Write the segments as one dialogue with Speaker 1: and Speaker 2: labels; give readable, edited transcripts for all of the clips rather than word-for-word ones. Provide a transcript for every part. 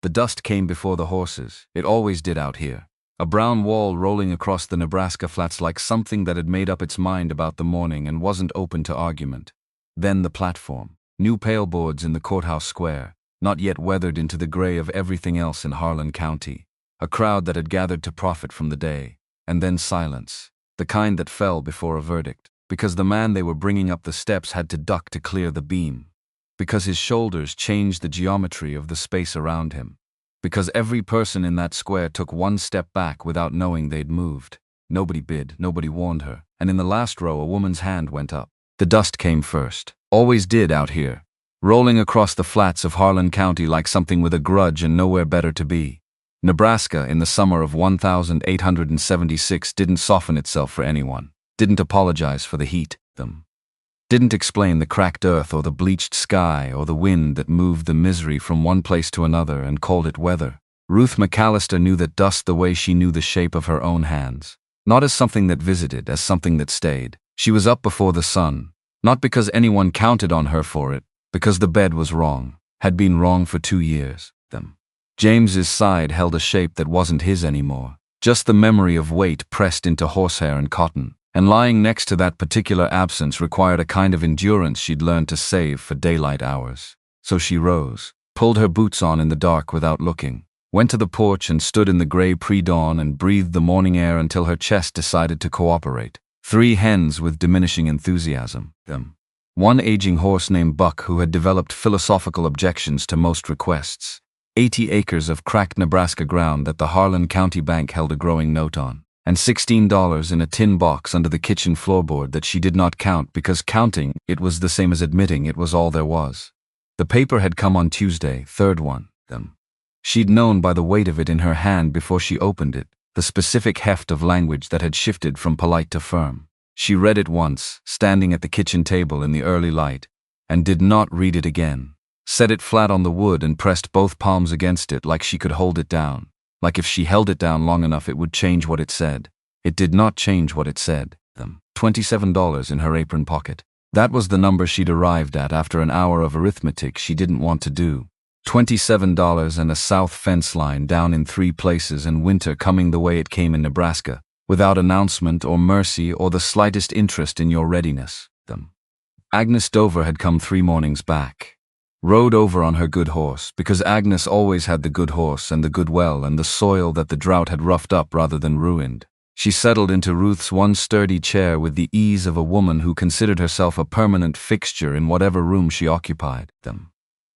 Speaker 1: The dust came before the horses. It always did out here. A brown wall rolling across the Nebraska flats like something that had made up its mind about the morning and wasn't open to argument. Then the platform. New pailboards in the courthouse square, not yet weathered into the gray of everything else in Harlan County. A crowd that had gathered to profit from the day. And then silence. The kind that fell before a verdict. Because the man they were bringing up the steps had to duck to clear the beam. Because his shoulders changed the geometry of the space around him. Because every person in that square took one step back without knowing they'd moved. Nobody bid, nobody warned her, and in the last row a woman's hand went up. The dust came first. Always did out here. Rolling across the flats of Harlan County like something with a grudge and nowhere better to be. Nebraska in the summer of 1876 didn't soften itself for anyone. Didn't apologize for the heat. Didn't explain the cracked earth or the bleached sky or the wind that moved the misery from one place to another and called it weather. Ruth McAllister knew that dust the way she knew the shape of her own hands. Not as something that visited, as something that stayed. She was up before the sun. Not because anyone counted on her for it, because the bed was wrong. Had been wrong for 2 years. James's side held a shape that wasn't his anymore. Just the memory of weight pressed into horsehair and cotton. And lying next to that particular absence required a kind of endurance she'd learned to save for daylight hours. So she rose, pulled her boots on in the dark without looking, went to the porch and stood in the gray pre-dawn and breathed the morning air until her chest decided to cooperate. 3 hens with diminishing enthusiasm. One aging horse named Buck who had developed philosophical objections to most requests. 80 acres of cracked Nebraska ground that the Harlan County Bank held a growing note on. And $16 in a tin box under the kitchen floorboard that she did not count because counting it was the same as admitting it was all there was. The paper had come on Tuesday, 3rd one. She'd known by the weight of it in her hand before she opened it, the specific heft of language that had shifted from polite to firm. She read it once, standing at the kitchen table in the early light, and did not read it again. Set it flat on the wood and pressed both palms against it like she could hold it down. Like if she held it down long enough it would change what it said. It did not change what it said. $27 in her apron pocket. That was the number she'd arrived at after an hour of arithmetic she didn't want to do. $27 and a south fence line down in 3 places and winter coming the way it came in Nebraska, without announcement or mercy or the slightest interest in your readiness. Agnes Dover had come 3 mornings back. Rode over on her good horse, because Agnes always had the good horse and the good well and the soil that the drought had roughed up rather than ruined. She settled into Ruth's one sturdy chair with the ease of a woman who considered herself a permanent fixture in whatever room she occupied.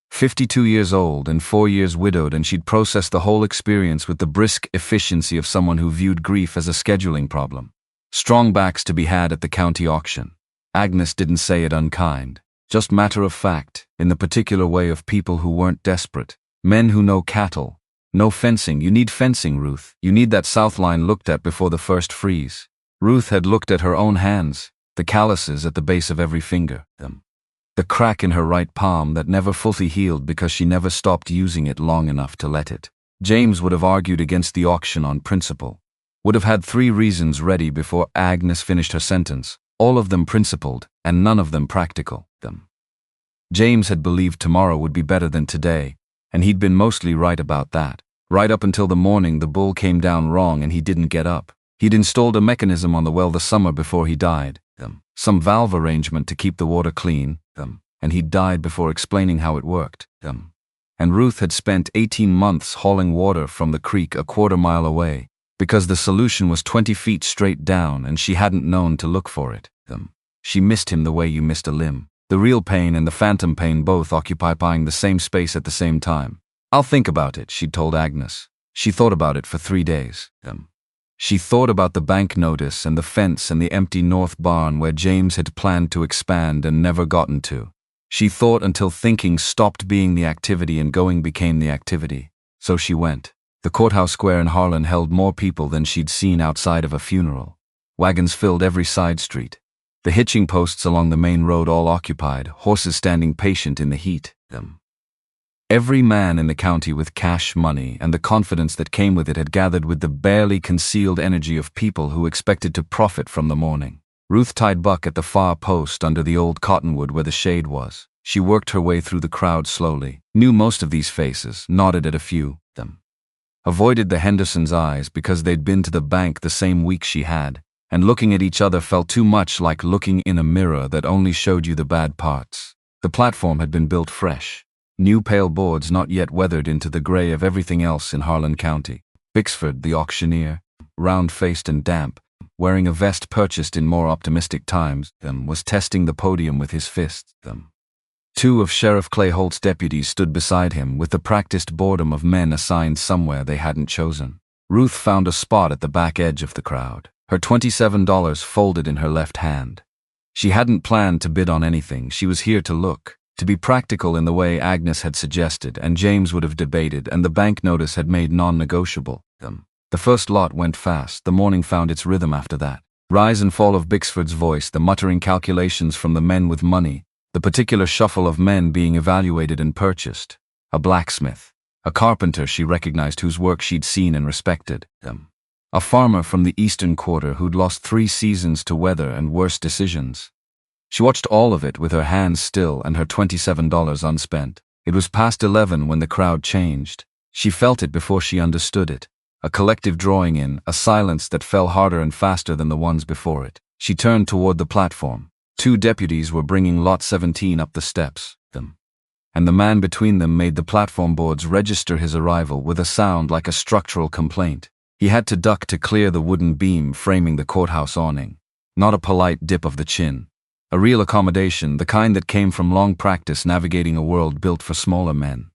Speaker 1: 52 years old and 4 years widowed, and she'd processed the whole experience with the brisk efficiency of someone who viewed grief as a scheduling problem. Strong backs to be had at the county auction. Agnes didn't say it unkind. Just matter of fact, in the particular way of people who weren't desperate. Men who know cattle. No fencing. You need fencing, Ruth. You need that south line looked at before the first freeze. Ruth had looked at her own hands, the calluses at the base of every finger. The crack in her right palm that never fully healed because she never stopped using it long enough to let it. James would have argued against the auction on principle. Would have had 3 reasons ready before Agnes finished her sentence. All of them principled, and none of them practical. James had believed tomorrow would be better than today, and he'd been mostly right about that. Right up until the morning the bull came down wrong and he didn't get up. He'd installed a mechanism on the well the summer before he died. Some valve arrangement to keep the water clean. And he'd died before explaining how it worked. And Ruth had spent 18 months hauling water from the creek a quarter mile away, because the solution was 20 feet straight down and she hadn't known to look for it. She missed him the way you missed a limb. The real pain and the phantom pain both occupying the same space at the same time. I'll think about it, she'd told Agnes. She thought about it for 3 days. She thought about the bank notice and the fence and the empty north barn where James had planned to expand and never gotten to. She thought until thinking stopped being the activity and going became the activity. So she went. The courthouse square in Harlan held more people than she'd seen outside of a funeral. Wagons filled every side street. The hitching posts along the main road all occupied, horses standing patient in the heat. Every man in the county with cash money and the confidence that came with it had gathered with the barely concealed energy of people who expected to profit from the morning. Ruth tied Buck at the far post under the old cottonwood where the shade was. She worked her way through the crowd slowly, knew most of these faces, nodded at a few, them. Avoided the Hendersons' eyes because they'd been to the bank the same week she had, and looking at each other felt too much like looking in a mirror that only showed you the bad parts. The platform had been built fresh. New pale boards not yet weathered into the gray of everything else in Harlan County. Bixford, the auctioneer, round-faced and damp, wearing a vest purchased in more optimistic times, was testing the podium with his fists. Two of Sheriff Clay Holt's deputies stood beside him with the practiced boredom of men assigned somewhere they hadn't chosen. Ruth found a spot at the back edge of the crowd, her $27 folded in her left hand. She hadn't planned to bid on anything, she was here to look, to be practical in the way Agnes had suggested and James would have debated and the bank notice had made non-negotiable. The first lot went fast, the morning found its rhythm after that. Rise and fall of Bixford's voice, the muttering calculations from the men with money, the particular shuffle of men being evaluated and purchased. A blacksmith, a carpenter she recognized whose work she'd seen and respected. A farmer from the eastern quarter who'd lost 3 seasons to weather and worse decisions. She watched all of it with her hands still and her $27 unspent. It was past 11 when the crowd changed. She felt it before she understood it. A collective drawing in, a silence that fell harder and faster than the ones before it. She turned toward the platform. 2 deputies were bringing Lot 17 up the steps. And the man between them made the platform boards register his arrival with a sound like a structural complaint. He had to duck to clear the wooden beam framing the courthouse awning. Not a polite dip of the chin. A real accommodation, the kind that came from long practice navigating a world built for smaller men.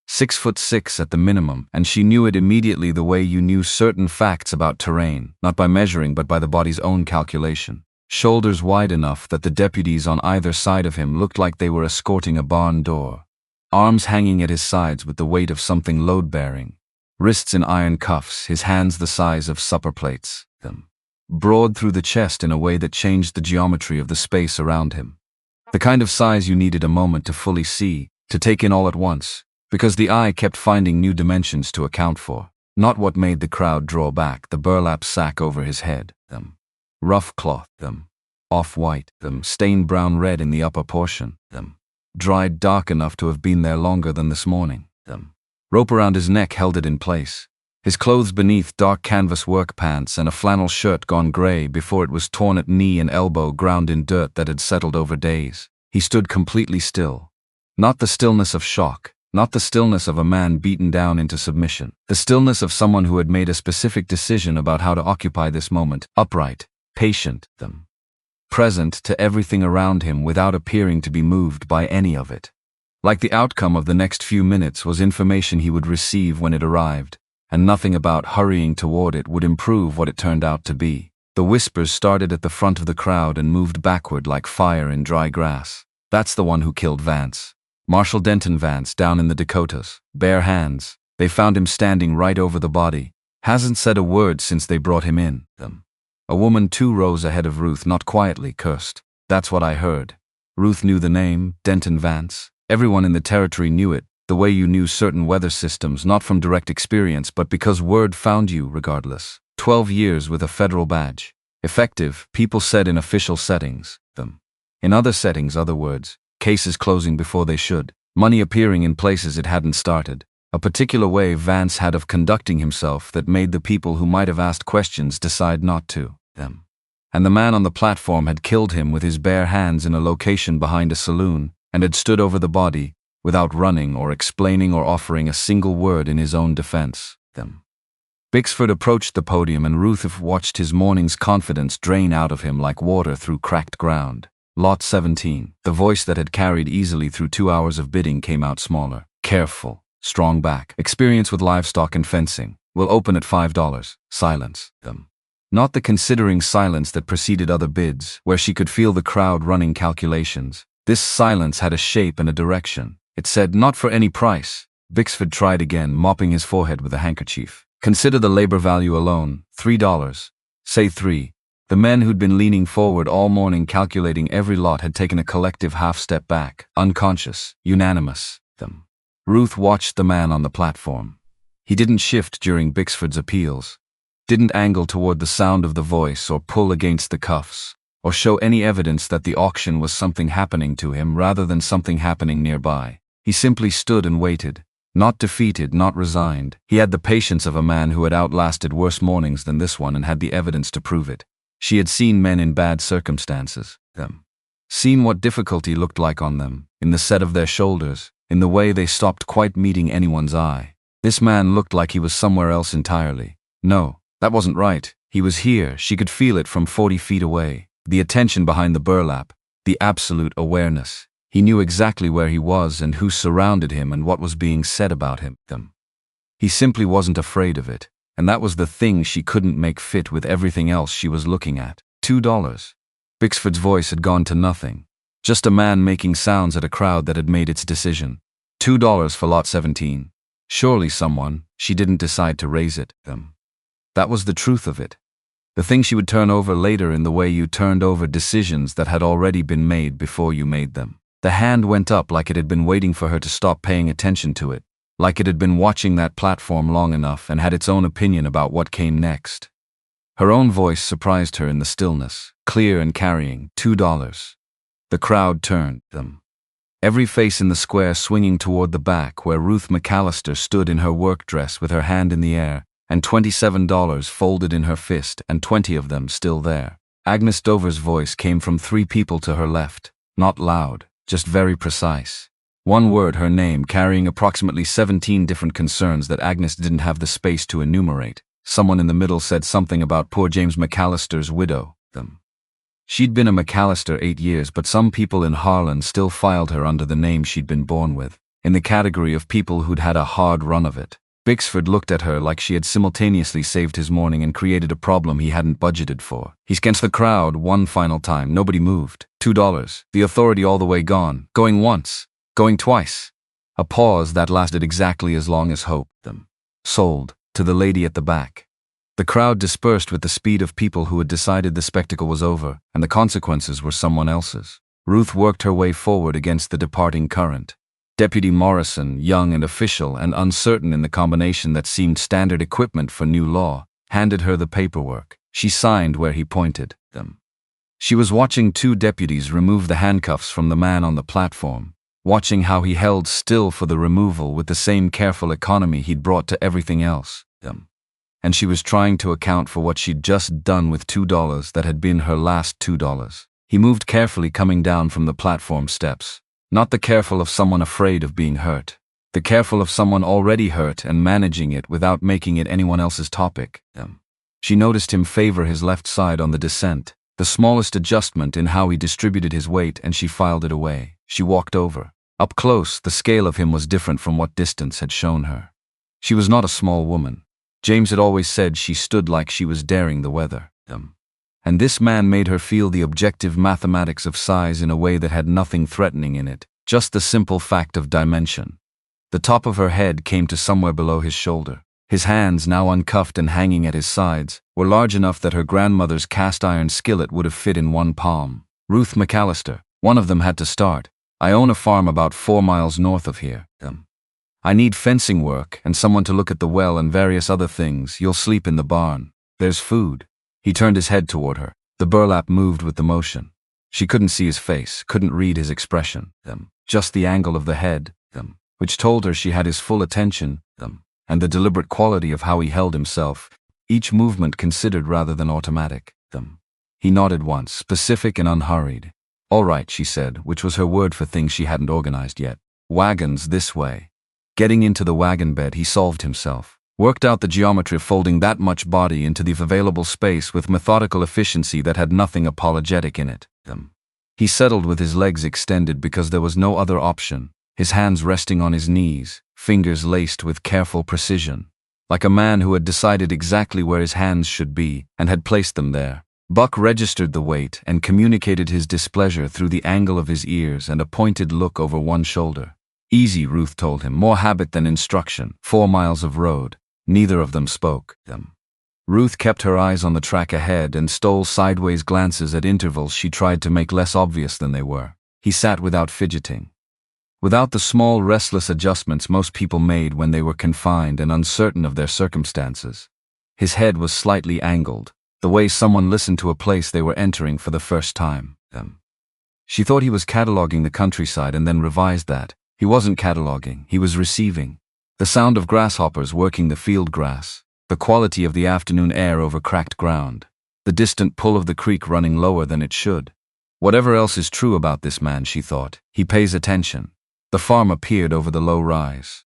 Speaker 1: 6'6" at the minimum, and she knew it immediately the way you knew certain facts about terrain, not by measuring but by the body's own calculation. Shoulders wide enough that the deputies on either side of him looked like they were escorting a barn door. Arms hanging at his sides with the weight of something load-bearing. Wrists in iron cuffs, his hands the size of supper plates. Broad through the chest in a way that changed the geometry of the space around him. The kind of size you needed a moment to fully see, to take in all at once, because the eye kept finding new dimensions to account for. Not what made the crowd draw back, the burlap sack over his head. Rough cloth, off-white, stained brown-red in the upper portion, dried dark enough to have been there longer than this morning. Rope around his neck held it in place. His clothes beneath dark canvas work pants and a flannel shirt gone gray before it was torn at knee and elbow, ground in dirt that had settled over days. He stood completely still. Not the stillness of shock, not the stillness of a man beaten down into submission. The stillness of someone who had made a specific decision about how to occupy this moment, upright, patient, present to everything around him without appearing to be moved by any of it. Like the outcome of the next few minutes was information he would receive when it arrived, and nothing about hurrying toward it would improve what it turned out to be. The whispers started at the front of the crowd and moved backward like fire in dry grass. That's the one who killed Vance. Marshal Denton Vance, down in the Dakotas. Bare hands. They found him standing right over the body. Hasn't said a word since they brought him in. A woman 2 rows ahead of Ruth, not quietly, cursed. That's what I heard. Ruth knew the name, Denton Vance. Everyone in the territory knew it, the way you knew certain weather systems, not from direct experience, but because word found you regardless. 12 years with a federal badge. Effective, people said in official settings. In other settings, other words. Cases closing before they should. Money appearing in places it hadn't started. A particular way Vance had of conducting himself that made the people who might have asked questions decide not to. And the man on the platform had killed him with his bare hands in a location behind a saloon, and had stood over the body, without running or explaining or offering a single word in his own defense. Bixford approached the podium and Ruth watched his morning's confidence drain out of him like water through cracked ground. Lot 17. The voice that had carried easily through 2 hours of bidding came out smaller. Careful. Strong back. Experience with livestock and fencing. Will open at $5. Silence. Not the considering silence that preceded other bids, where she could feel the crowd running calculations. This silence had a shape and a direction. It said, not for any price. Bixford tried again, mopping his forehead with a handkerchief. Consider the labor value alone. $3. Say 3. The men who'd been leaning forward all morning calculating every lot had taken a collective half-step back, unconscious, unanimous. Ruth watched the man on the platform. He didn't shift during Bixford's appeals, didn't angle toward the sound of the voice or pull against the cuffs. or show any evidence that the auction was something happening to him rather than something happening nearby. He simply stood and waited. Not defeated, not resigned. He had the patience of a man who had outlasted worse mornings than this one and had the evidence to prove it. She had seen men in bad circumstances. Seen what difficulty looked like on them, in the set of their shoulders, in the way they stopped quite meeting anyone's eye. This man looked like he was somewhere else entirely. No, that wasn't right. He was here. She could feel it from 40 feet away. The attention behind the burlap, the absolute awareness. He knew exactly where he was and who surrounded him and what was being said about him. He simply wasn't afraid of it, and that was the thing she couldn't make fit with everything else she was looking at. $2. Bixford's voice had gone to nothing. Just a man making sounds at a crowd that had made its decision. $2 for lot 17. Surely someone, she didn't decide to raise it. That was the truth of it. The thing she would turn over later in the way you turned over decisions that had already been made before you made them. The hand went up like it had been waiting for her to stop paying attention to it, like it had been watching that platform long enough and had its own opinion about what came next. Her own voice surprised her in the stillness, clear and carrying. $2. The crowd turned them. Every face in the square swinging toward the back where Ruth McAllister stood in her work dress with her hand in the air, and $27 folded in her fist and 20 of them still there. Agnes Dover's voice came from 3 people to her left, not loud, just very precise. One word, her name, carrying approximately 17 different concerns that Agnes didn't have the space to enumerate. Someone in the middle said something about poor James McAllister's widow. She'd been a McAllister 8 years, but some people in Harlan still filed her under the name she'd been born with, in the category of people who'd had a hard run of it. Bixford looked at her like she had simultaneously saved his morning and created a problem he hadn't budgeted for. He scanned the crowd one final time. Nobody moved. $2. The authority all the way gone. Going once. Going twice. A pause that lasted exactly as long as hope. Sold. To the lady at the back. The crowd dispersed with the speed of people who had decided the spectacle was over, and the consequences were someone else's. Ruth worked her way forward against the departing current. Deputy Morrison, young and official and uncertain in the combination that seemed standard equipment for new law, handed her the paperwork. She signed where he pointed. She was watching 2 deputies remove the handcuffs from the man on the platform, watching how he held still for the removal with the same careful economy he'd brought to everything else. And she was trying to account for what she'd just done with $2 that had been her last $2. He moved carefully coming down from the platform steps. Not the careful of someone afraid of being hurt. The careful of someone already hurt and managing it without making it anyone else's topic. She noticed him favor his left side on the descent, the smallest adjustment in how he distributed his weight, and she filed it away. She walked over. Up close, the scale of him was different from what distance had shown her. She was not a small woman. James had always said she stood like she was daring the weather. And this man made her feel the objective mathematics of size in a way that had nothing threatening in it, just the simple fact of dimension. The top of her head came to somewhere below his shoulder. His hands, now uncuffed and hanging at his sides, were large enough that her grandmother's cast-iron skillet would have fit in one palm. Ruth McAllister, one of them had to start. I own a farm about 4 miles north of here. I need fencing work and someone to look at the well and various other things. You'll sleep in the barn. There's food. He turned his head toward her. The burlap moved with the motion. She couldn't see his face, couldn't read his expression. Just the angle of the head, which told her she had his full attention, and the deliberate quality of how he held himself, each movement considered rather than automatic. He nodded once, specific and unhurried. All right, she said, which was her word for things she hadn't organized yet. Wagons this way. Getting into the wagon bed, he solved himself. Worked out the geometry of folding that much body into the available space with methodical efficiency that had nothing apologetic in it. He settled with his legs extended because there was no other option, his hands resting on his knees, fingers laced with careful precision. Like a man who had decided exactly where his hands should be and had placed them there. Buck registered the weight and communicated his displeasure through the angle of his ears and a pointed look over one shoulder. Easy, Ruth told him, more habit than instruction. 4 miles of road. Neither of them spoke. Ruth kept her eyes on the track ahead and stole sideways glances at intervals she tried to make less obvious than they were. He sat without fidgeting. Without the small, restless adjustments most people made when they were confined and uncertain of their circumstances. His head was slightly angled, the way someone listened to a place they were entering for the first time. She thought he was cataloging the countryside and then revised that. He wasn't cataloging, he was receiving. The sound of grasshoppers working the field grass, the quality of the afternoon air over cracked ground, the distant pull of the creek running lower than it should. Whatever else is true about this man, she thought, he pays attention. The farm appeared over the low rise.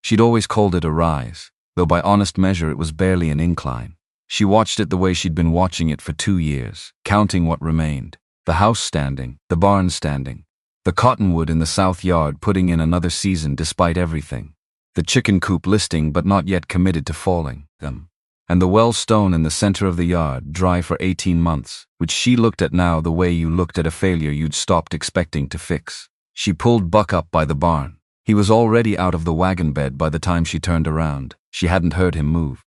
Speaker 1: She'd always called it a rise, though by honest measure it was barely an incline. She watched it the way she'd been watching it for 2 years, counting what remained. The house standing, the barn standing, the cottonwood in the south yard putting in another season despite everything, the chicken coop listing but not yet committed to falling, and the well stone in the center of the yard dry for 18 months, which she looked at now the way you looked at a failure you'd stopped expecting to fix. She pulled Buck up by the barn. He was already out of the wagon bed by the time she turned around. She hadn't heard him move.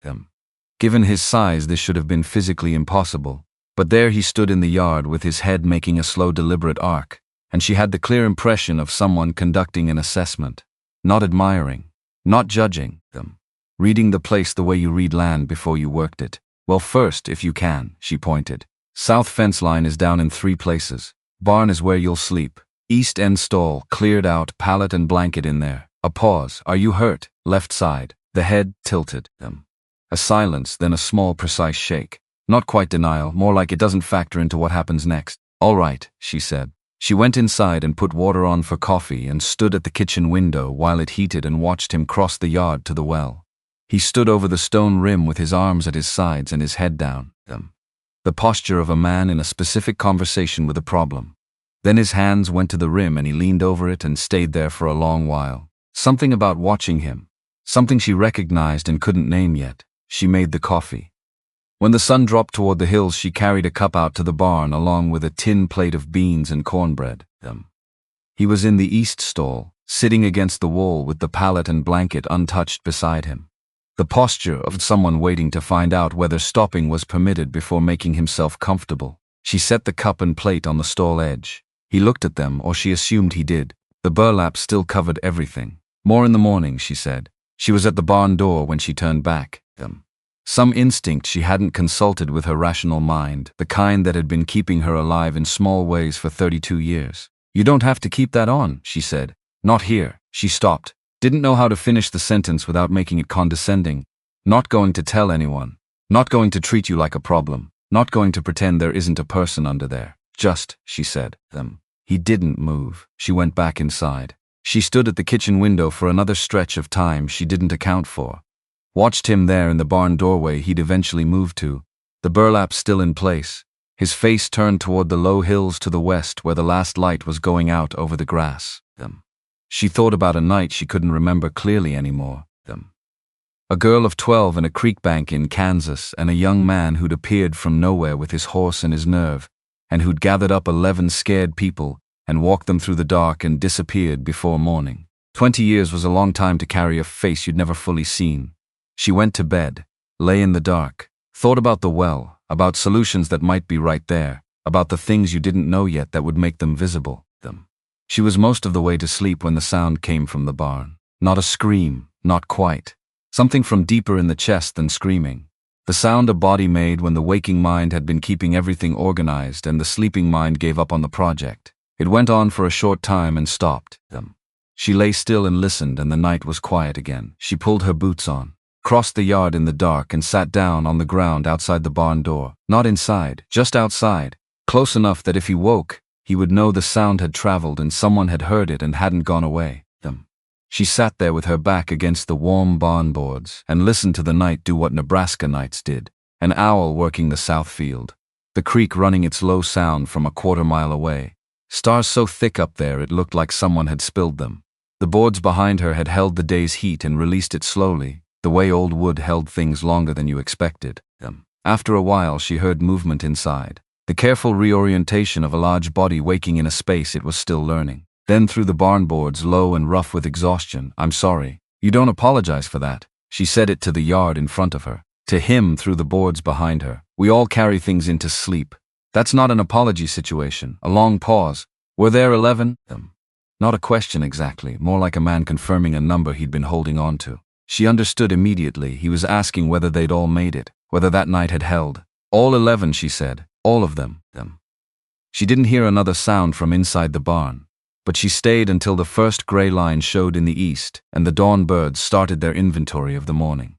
Speaker 1: Given his size, this should have been physically impossible. But there he stood in the yard with his head making a slow, deliberate arc, and she had the clear impression of someone conducting an assessment, not admiring, not judging them, reading the place the way you read land before you worked it. Well, first, if you can, she pointed. South fence line is down in 3 places. Barn is where you'll sleep. East end stall, cleared out, pallet and blanket in there. A pause. Are you hurt? Left side. The head tilted. A silence, then a small, precise shake. Not quite denial, more like it doesn't factor into what happens next. All right, she said. She went inside and put water on for coffee and stood at the kitchen window while it heated and watched him cross the yard to the well. He stood over the stone rim with his arms at his sides and his head down. The posture of a man in a specific conversation with a problem. Then his hands went to the rim and he leaned over it and stayed there for a long while. Something about watching him. Something she recognized and couldn't name yet. She made the coffee. When the sun dropped toward the hills, she carried a cup out to the barn along with a tin plate of beans and cornbread. He was in the east stall, sitting against the wall with the pallet and blanket untouched beside him. The posture of someone waiting to find out whether stopping was permitted before making himself comfortable. She set the cup and plate on the stall edge. He looked at them, or she assumed he did. The burlap still covered everything. More in the morning, she said. She was at the barn door when she turned back. Some instinct she hadn't consulted with her rational mind, the kind that had been keeping her alive in small ways for 32 years. You don't have to keep that on, she said. Not here. She stopped. Didn't know how to finish the sentence without making it condescending. Not going to tell anyone. Not going to treat you like a problem. Not going to pretend there isn't a person under there. Just, she said. He didn't move. She went back inside. She stood at the kitchen window for another stretch of time she didn't account for. Watched him there in the barn doorway he'd eventually moved to, the burlap still in place, his face turned toward the low hills to the west where the last light was going out over the grass. She thought about a night she couldn't remember clearly anymore. A girl of 12 in a creek bank in Kansas and a young man who'd appeared from nowhere with his horse and his nerve, and who'd gathered up 11 scared people and walked them through the dark and disappeared before morning. 20 years was a long time to carry a face you'd never fully seen. She went to bed, lay in the dark, thought about the well, about solutions that might be right there, about the things you didn't know yet that would make them visible. She was most of the way to sleep when the sound came from the barn. Not a scream, not quite. Something from deeper in the chest than screaming. The sound a body made when the waking mind had been keeping everything organized and the sleeping mind gave up on the project. It went on for a short time and stopped. She lay still and listened, and the night was quiet again. She pulled her boots on, crossed the yard in the dark and sat down on the ground outside the barn door. Not inside, just outside, close enough that if he woke, he would know the sound had traveled and someone had heard it and hadn't gone away. She sat there with her back against the warm barn boards and listened to the night do what Nebraska nights did, an owl working the south field, the creek running its low sound from a quarter-mile away, stars so thick up there it looked like someone had spilled them. The boards behind her had held the day's heat and released it slowly, the way old wood held things longer than you expected. After a while she heard movement inside, the careful reorientation of a large body waking in a space it was still learning. Then through the barn boards, low and rough with exhaustion, "I'm sorry. You don't apologize for that." She said it to the yard in front of her, to him through the boards behind her. "We all carry things into sleep. That's not an apology situation." A long pause. "Were there 11? Not a question exactly, more like a man confirming a number he'd been holding on to. She understood immediately. He was asking whether they'd all made it, whether that night had held. All 11, she said. All of them. She didn't hear another sound from inside the barn, but she stayed until the first gray line showed in the east and the dawn birds started their inventory of the morning.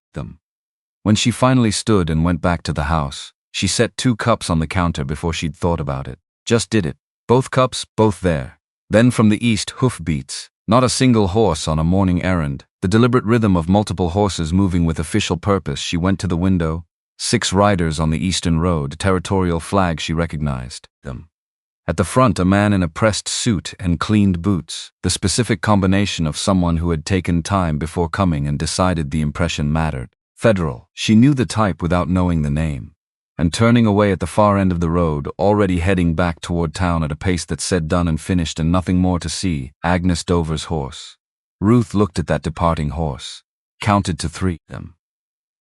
Speaker 1: When she finally stood and went back to the house, she set 2 cups on the counter before she'd thought about it. Just did it. Both cups, both there. Then from the east, hoofbeats. Not a single horse on a morning errand. The deliberate rhythm of multiple horses moving with official purpose. She went to the window. 6 riders on the eastern road, a territorial flag she recognized. At the front, a man in a pressed suit and cleaned boots, the specific combination of someone who had taken time before coming and decided the impression mattered. Federal. She knew the type without knowing the name. And turning away at the far end of the road, already heading back toward town at a pace that said done and finished and nothing more to see, Agnes Dover's horse. Ruth looked at that departing horse, counted to 3.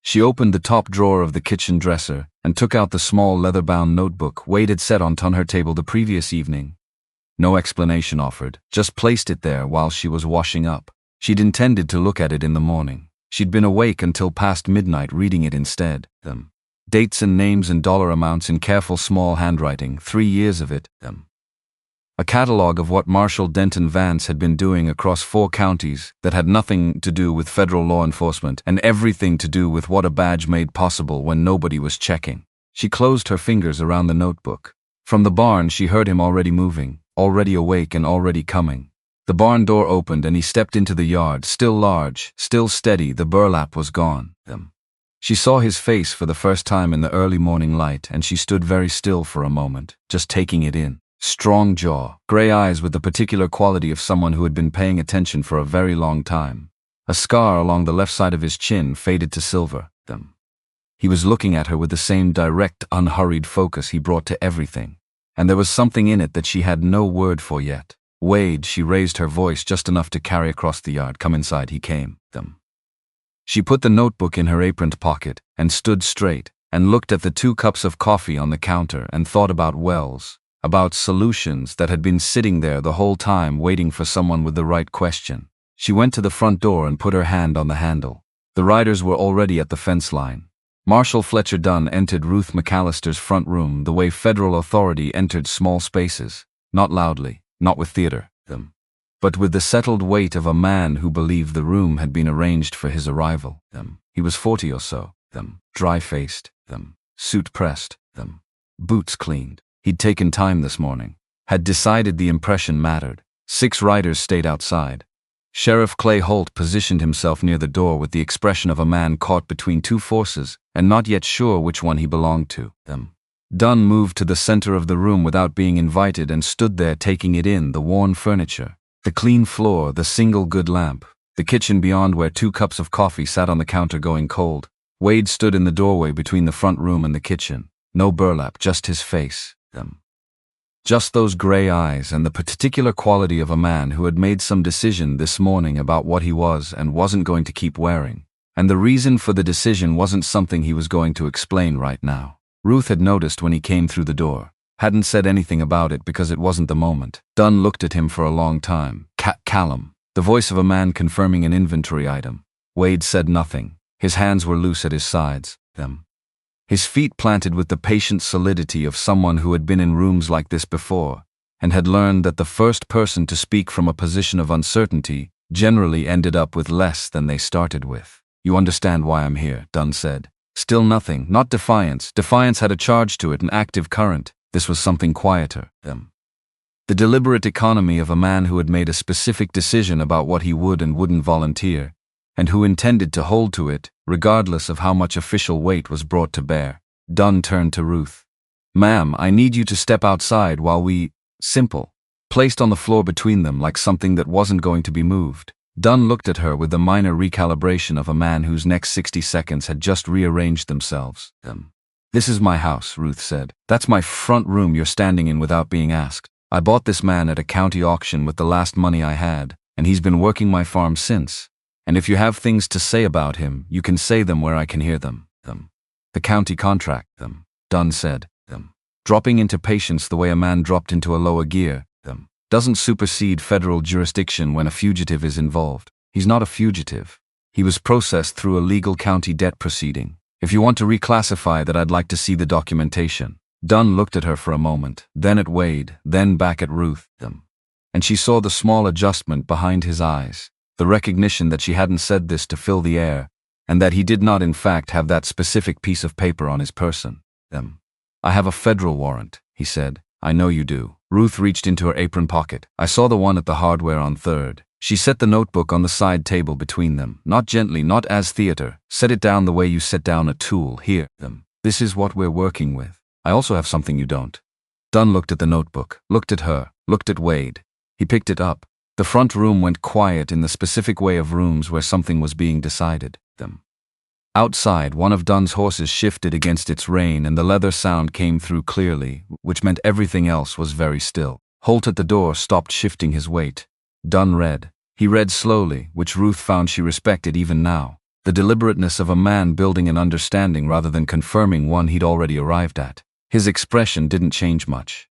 Speaker 1: She opened the top drawer of the kitchen dresser and took out the small leather-bound notebook Wade had set on her table the previous evening. No explanation offered, just placed it there while she was washing up. She'd intended to look at it in the morning. She'd been awake until past midnight reading it instead. Dates and names and dollar amounts in careful small handwriting, 3 years of it. A catalog of what Marshal Denton Vance had been doing across 4 counties that had nothing to do with federal law enforcement and everything to do with what a badge made possible when nobody was checking. She closed her fingers around the notebook. From the barn she heard him already moving, already awake and already coming. The barn door opened and he stepped into the yard, still large, still steady. The burlap was gone. She saw his face for the first time in the early morning light, and she stood very still for a moment, just taking it in. Strong jaw, gray eyes with the particular quality of someone who had been paying attention for a very long time. A scar along the left side of his chin faded to silver. He was looking at her with the same direct, unhurried focus he brought to everything. And there was something in it that she had no word for yet. Wade, she raised her voice just enough to carry across the yard. Come inside, he came. She put the notebook in her aproned pocket and stood straight and looked at the 2 cups of coffee on the counter and thought about wells, about solutions that had been sitting there the whole time waiting for someone with the right question. She went to the front door and put her hand on the handle. The riders were already at the fence line. Marshal Fletcher Dunn entered Ruth McAllister's front room the way federal authority entered small spaces, not loudly, not with theater, but with the settled weight of a man who believed the room had been arranged for his arrival. He was 40 or so, dry-faced, suit pressed, boots cleaned. He'd taken time this morning, had decided the impression mattered. 6 riders stayed outside. Sheriff Clay Holt positioned himself near the door with the expression of a man caught between 2 forces and not yet sure which one he belonged to. Dunn moved to the center of the room without being invited and stood there taking it in, the worn furniture, the clean floor, the single good lamp, the kitchen beyond where 2 cups of coffee sat on the counter going cold. Wade stood in the doorway between the front room and the kitchen. No burlap, just his face. Just those gray eyes and the particular quality of a man who had made some decision this morning about what he was and wasn't going to keep wearing. And the reason for the decision wasn't something he was going to explain right now. Ruth had noticed when he came through the door. Hadn't said anything about it because it wasn't the moment. Dunn looked at him for a long time. Callum, the voice of a man confirming an inventory item. Wade said nothing. His hands were loose at his sides. His feet planted with the patient solidity of someone who had been in rooms like this before and had learned that the first person to speak from a position of uncertainty generally ended up with less than they started with. You understand why I'm here, Dunn said. Still nothing, not defiance. Defiance had a charge to it, an active current. This was something quieter. The deliberate economy of a man who had made a specific decision about what he would and wouldn't volunteer, and who intended to hold to it, regardless of how much official weight was brought to bear. Dunn turned to Ruth. Ma'am, I need you to step outside while we... Simple. Placed on the floor between them like something that wasn't going to be moved. Dunn looked at her with the minor recalibration of a man whose next 60 seconds had just rearranged themselves. This is my house, Ruth said. That's my front room you're standing in without being asked. I bought this man at a county auction with the last money I had, and he's been working my farm since. And if you have things to say about him, you can say them where I can hear them. The county contract, Dunn said. Dropping into patience the way a man dropped into a lower gear, doesn't supersede federal jurisdiction when a fugitive is involved. He's not a fugitive. He was processed through a legal county debt proceeding. If you want to reclassify that, I'd like to see the documentation. Dunn looked at her for a moment, then at Wade, then back at Ruth. And she saw the small adjustment behind his eyes, the recognition that she hadn't said this to fill the air, and that he did not in fact have that specific piece of paper on his person. I have a federal warrant, he said. I know you do. Ruth reached into her apron pocket. I saw the one at the hardware on 3rd. She set the notebook on the side table between them, not gently, not as theater. Set it down the way you set down a tool. Here. This is what we're working with. I also have something you don't. Dunn looked at the notebook, looked at her, looked at Wade. He picked it up. The front room went quiet in the specific way of rooms where something was being decided. Outside, one of Dunn's horses shifted against its rein and the leather sound came through clearly, which meant everything else was very still. Holt at the door stopped shifting his weight. Dunn read. He read slowly, which Ruth found she respected even now. The deliberateness of a man building an understanding rather than confirming one he'd already arrived at. His expression didn't change much.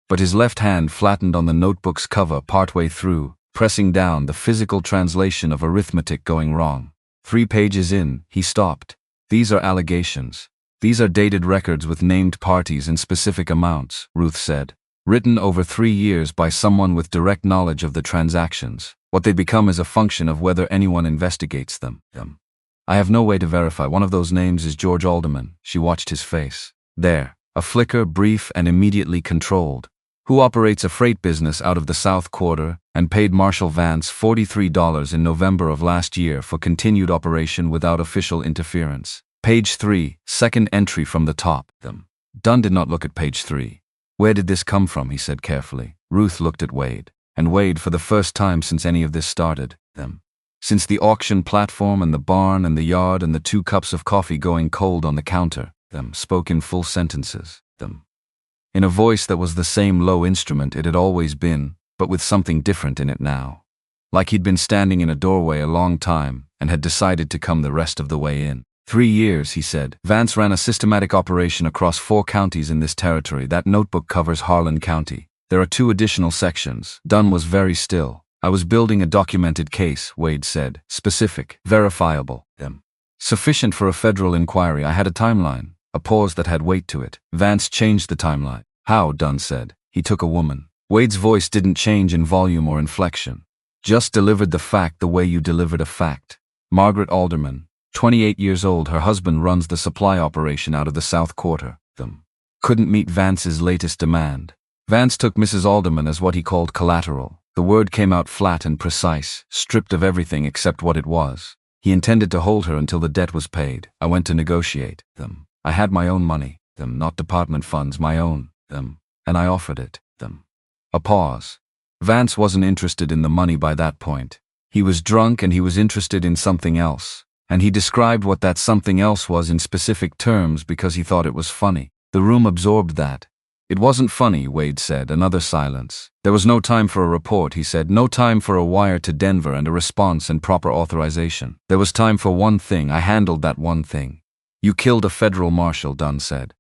Speaker 1: But his left hand flattened on the notebook's cover partway through, pressing down, the physical translation of arithmetic going wrong. 3 pages in, he stopped. These are allegations. These are dated records with named parties and specific amounts, Ruth said. Written over 3 years by someone with direct knowledge of the transactions. What they become is a function of whether anyone investigates them. I have no way to verify. One of those names is George Alderman. She watched his face. There. A flicker, brief and immediately controlled. Who operates a freight business out of the South Quarter and paid Marshall Vance $43 in November of last year for continued operation without official interference. Page 3, second entry from the top. Dunn did not look at page 3. Where did this come from, he said carefully. Ruth looked at Wade. And Wade, for the first time since any of this started. Since the auction platform and the barn and the yard and the 2 cups of coffee going cold on the counter. Spoke in full sentences. In a voice that was the same low instrument it had always been, but with something different in it now. Like he'd been standing in a doorway a long time and had decided to come the rest of the way in. 3 years, he said. Vance ran a systematic operation across 4 counties in this territory. That notebook covers Harlan County. There are 2 additional sections. Dunn was very still. I was building a documented case, Wade said. Specific, verifiable. Sufficient for a federal inquiry. I had a timeline. A pause that had weight to it. Vance changed the timeline. How, Dunn said. He took a woman. Wade's voice didn't change in volume or inflection. Just delivered the fact the way you delivered a fact. Margaret Alderman, 28 years old, her husband runs the supply operation out of the South Quarter. Couldn't meet Vance's latest demand. Vance took Mrs. Alderman as what he called collateral. The word came out flat and precise, stripped of everything except what it was. He intended to hold her until the debt was paid. I went to negotiate. I had my own money, not department funds, my own, and I offered it, A pause. Vance wasn't interested in the money by that point. He was drunk and he was interested in something else, and he described what that something else was in specific terms because he thought it was funny. The room absorbed that. It wasn't funny, Wade said. Another silence. There was no time for a report, he said. No time for a wire to Denver and a response and proper authorization. There was time for one thing. I handled that one thing. You killed a federal marshal, Dunn said.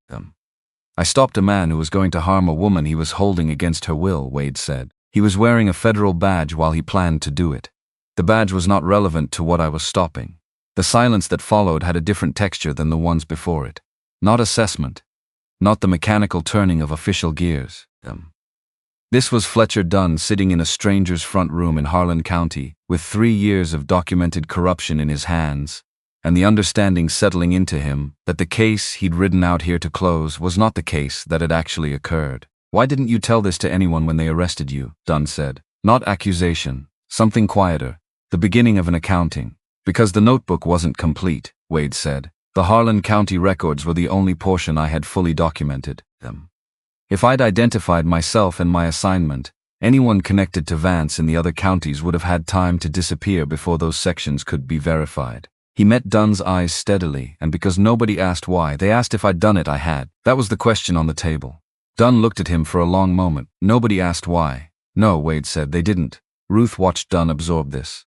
Speaker 1: I stopped a man who was going to harm a woman he was holding against her will, Wade said. He was wearing a federal badge while he planned to do it. The badge was not relevant to what I was stopping. The silence that followed had a different texture than the ones before it. Not assessment. Not the mechanical turning of official gears. This was Fletcher Dunn sitting in a stranger's front room in Harlan County, with 3 years of documented corruption in his hands, and the understanding settling into him that the case he'd ridden out here to close was not the case that had actually occurred. Why didn't you tell this to anyone when they arrested you? Dunn said. Not accusation. Something quieter. The beginning of an accounting. Because the notebook wasn't complete, Wade said. The Harlan County records were the only portion I had fully documented. If I'd identified myself and my assignment, anyone connected to Vance in the other counties would have had time to disappear before those sections could be verified. He met Dunn's eyes steadily, and because nobody asked why, they asked if I'd done it. I had. That was the question on the table. Dunn looked at him for a long moment. Nobody asked why. No, Wade said, they didn't. Ruth watched Dunn absorb this.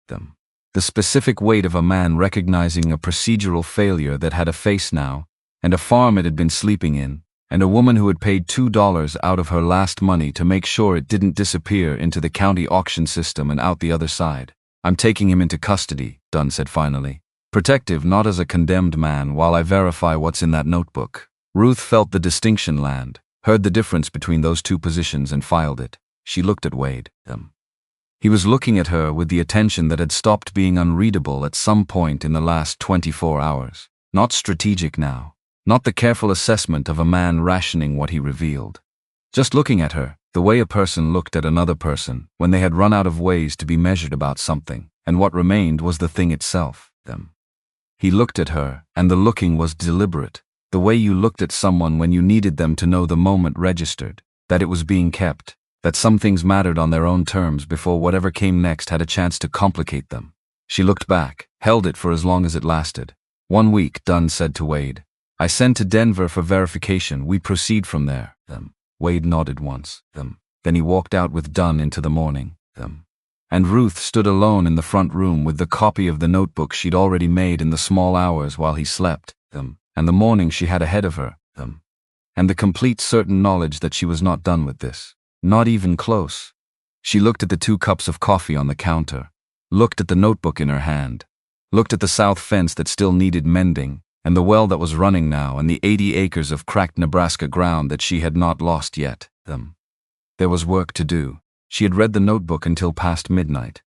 Speaker 1: The specific weight of a man recognizing a procedural failure that had a face now, and a farm it had been sleeping in, and a woman who had paid $2 out of her last money to make sure it didn't disappear into the county auction system and out the other side. I'm taking him into custody, Dunn said finally. Protective, not as a condemned man, while I verify what's in that notebook. Ruth felt the distinction land, heard the difference between those two positions, and filed it. She looked at Wade. He was looking at her with the attention that had stopped being unreadable at some point in the last 24 hours. Not strategic now. Not the careful assessment of a man rationing what he revealed. Just looking at her, the way a person looked at another person when they had run out of ways to be measured about something, and what remained was the thing itself. He looked at her, and the looking was deliberate. The way you looked at someone when you needed them to know the moment registered, that it was being kept, that some things mattered on their own terms before whatever came next had a chance to complicate them. She looked back, held it for as long as it lasted. 1 week, Dunn said to Wade. I send to Denver for verification. We proceed from there. Wade nodded once. Then he walked out with Dunn into the morning. And Ruth stood alone in the front room with the copy of the notebook she'd already made in the small hours while he slept, and the morning she had ahead of her, and the complete certain knowledge that she was not done with this. Not even close. She looked at the 2 cups of coffee on the counter, looked at the notebook in her hand, looked at the south fence that still needed mending, and the well that was running now, and the 80 acres of cracked Nebraska ground that she had not lost yet. There was work to do. She had read the notebook until past midnight.